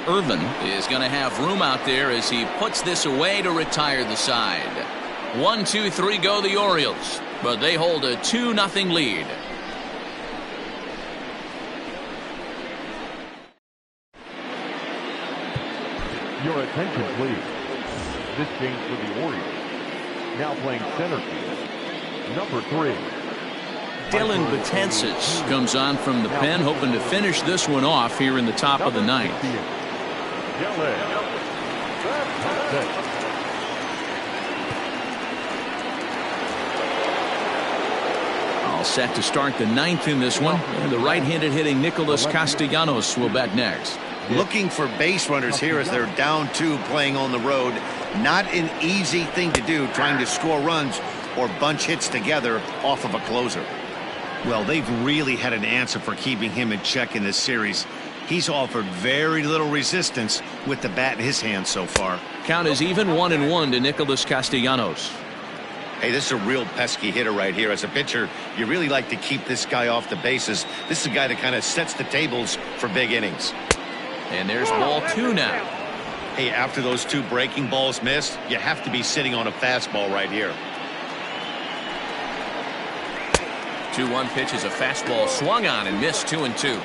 Irvin is going to have room out there as he puts this away to retire the side. 1-2-3 go the Orioles, but they hold a 2-0 lead. Your attention, please. This change for the Orioles. Now playing center field. Number 3. Dylan Betances comes on from the pen, hoping to finish this one off here in the top of the ninth. All set to start the ninth in this one. And the right-handed hitting Nicholas Castellanos will bat next. Looking for base runners here as they're down 2 playing on the road. Not an easy thing to do, trying to score runs or bunch hits together off of a closer. Well, they've really had an answer for keeping him in check in this series. He's offered very little resistance with the bat in his hand so far. Count is even 1-1 to Nicholas Castellanos. Hey, this is a real pesky hitter right here. As a pitcher, you really like to keep this guy off the bases. This is a guy that kind of sets the tables for big innings. And there's ball 2 now. Hey, after those 2 breaking balls missed, you have to be sitting on a fastball right here. 2-1 pitch is a fastball swung on and missed. 2-2.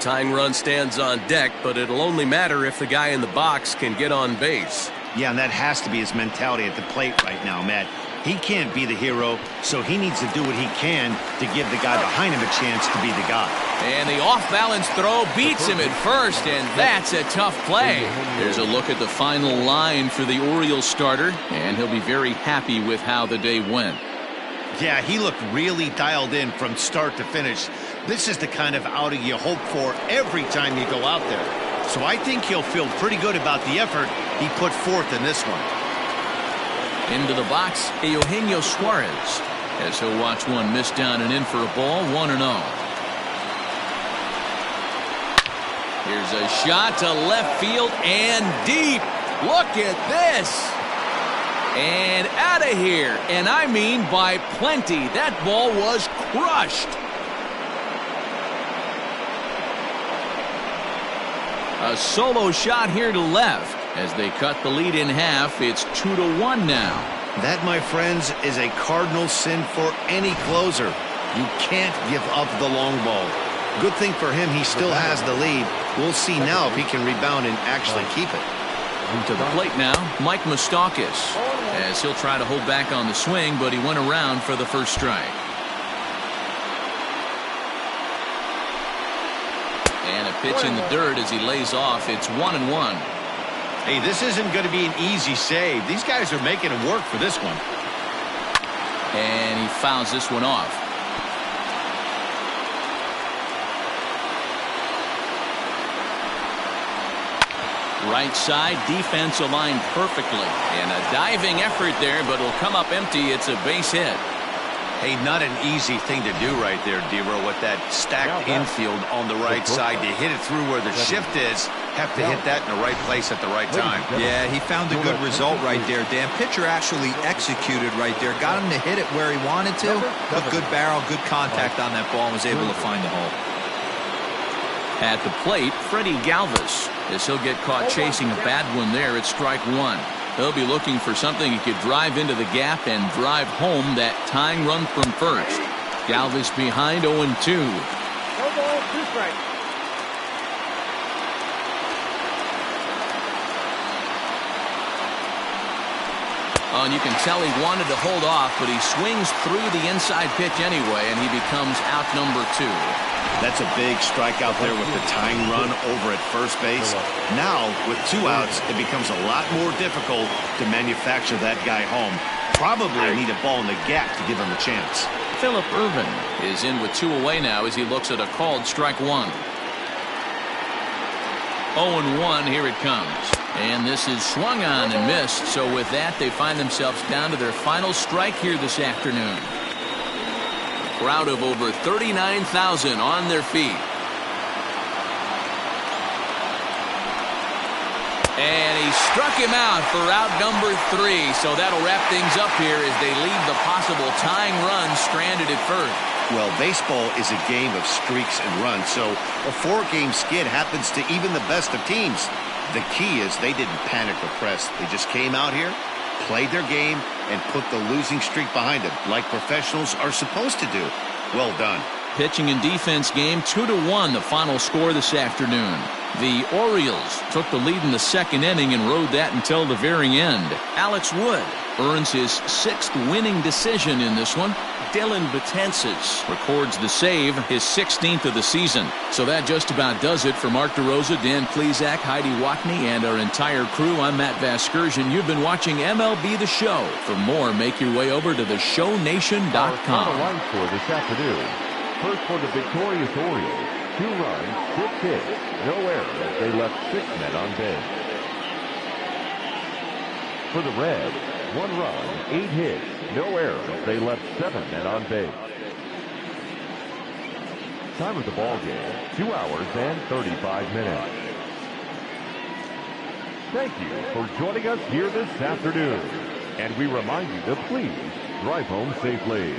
Tying run stands on deck, but it'll only matter if the guy in the box can get on base. Yeah, and that has to be his mentality at the plate right now, Matt. He can't be the hero, so he needs to do what he can to give the guy behind him a chance to be the guy. And the off-balance throw beats him at first, and that's a tough play. There's a look at the final line for the Orioles starter, and he'll be very happy with how the day went. Yeah, he looked really dialed in from start to finish. This is the kind of outing you hope for every time you go out there. So I think he'll feel pretty good about the effort he put forth in this one. Into the box, Eugenio Suarez, as he'll watch one miss down and in for a ball. 1-0. Here's a shot to left field and deep. Look at this. And out of here. And I mean by plenty. That ball was crushed. A solo shot here to left. As they cut the lead in half, it's 2-1 now. That, my friends, is a cardinal sin for any closer. You can't give up the long ball. Good thing for him, he still has the lead. We'll see now if he can rebound and actually keep it. To the plate now, Mike Moustakas, as he'll try to hold back on the swing, but he went around for the first strike. And a pitch in the dirt as he lays off. It's 1-1. Hey, this isn't going to be an easy save. These guys are making him work for this one. And he fouls this one off. Right side, defense aligned perfectly. And a diving effort there, but it'll come up empty. It's a base hit. Hey, not an easy thing to do right there, Dero, with that stacked infield on the right side. To hit it through where the shift is, have to hit that in the right place at the right time. Yeah, he found a good result right there, Dan. Pitcher actually executed right there. Got him to hit it where he wanted to. A good barrel, good contact on that ball, and was able to find the hole. At the plate, Freddie Galvis, as he'll get caught chasing a bad one there at strike one. He'll be looking for something he could drive into the gap and drive home that tying run from first. Galvis behind 0-2. No ball, 2 strikes. Oh, and you can tell he wanted to hold off, but he swings through the inside pitch anyway, and he becomes out number 2. That's a big strikeout there with the tying run over at first base. Now, with 2 outs, it becomes a lot more difficult to manufacture that guy home. Probably need a ball in the gap to give him a chance. Phillip Ervin is in with 2 away now as he looks at a called strike one. 0-1, here it comes. And this is swung on and missed, so with that they find themselves down to their final strike here this afternoon. Crowd of over 39,000 on their feet. And he struck him out for out number 3, so that'll wrap things up here as they leave the possible tying run stranded at first. Well, baseball is a game of streaks and runs, so a 4-game skid happens to even the best of teams. The key is they didn't panic or press. They just came out here, played their game, and put the losing streak behind them, like professionals are supposed to do. Well done. Pitching and defense game, 2-1, the final score this afternoon. The Orioles took the lead in the second inning and rode that until the very end. Alex Wood earns his 6th winning decision in this one. Dylan Betances records the save, his 16th of the season. So that just about does it for Mark DeRosa, Dan Plesac, Heidi Watney, and our entire crew. I'm Matt Vasgersian. You've been watching MLB The Show. For more, make your way over to theshownation.com. Our final line score this afternoon. First for the victorious Orioles, 2 runs, 6 hits, no errors. They left 6 men on base. For the Reds, 1 run, 8 hits, no errors. They left 7 men on base. Time of the ball game, 2 hours and 35 minutes. Thank you for joining us here this afternoon. And we remind you to please drive home safely.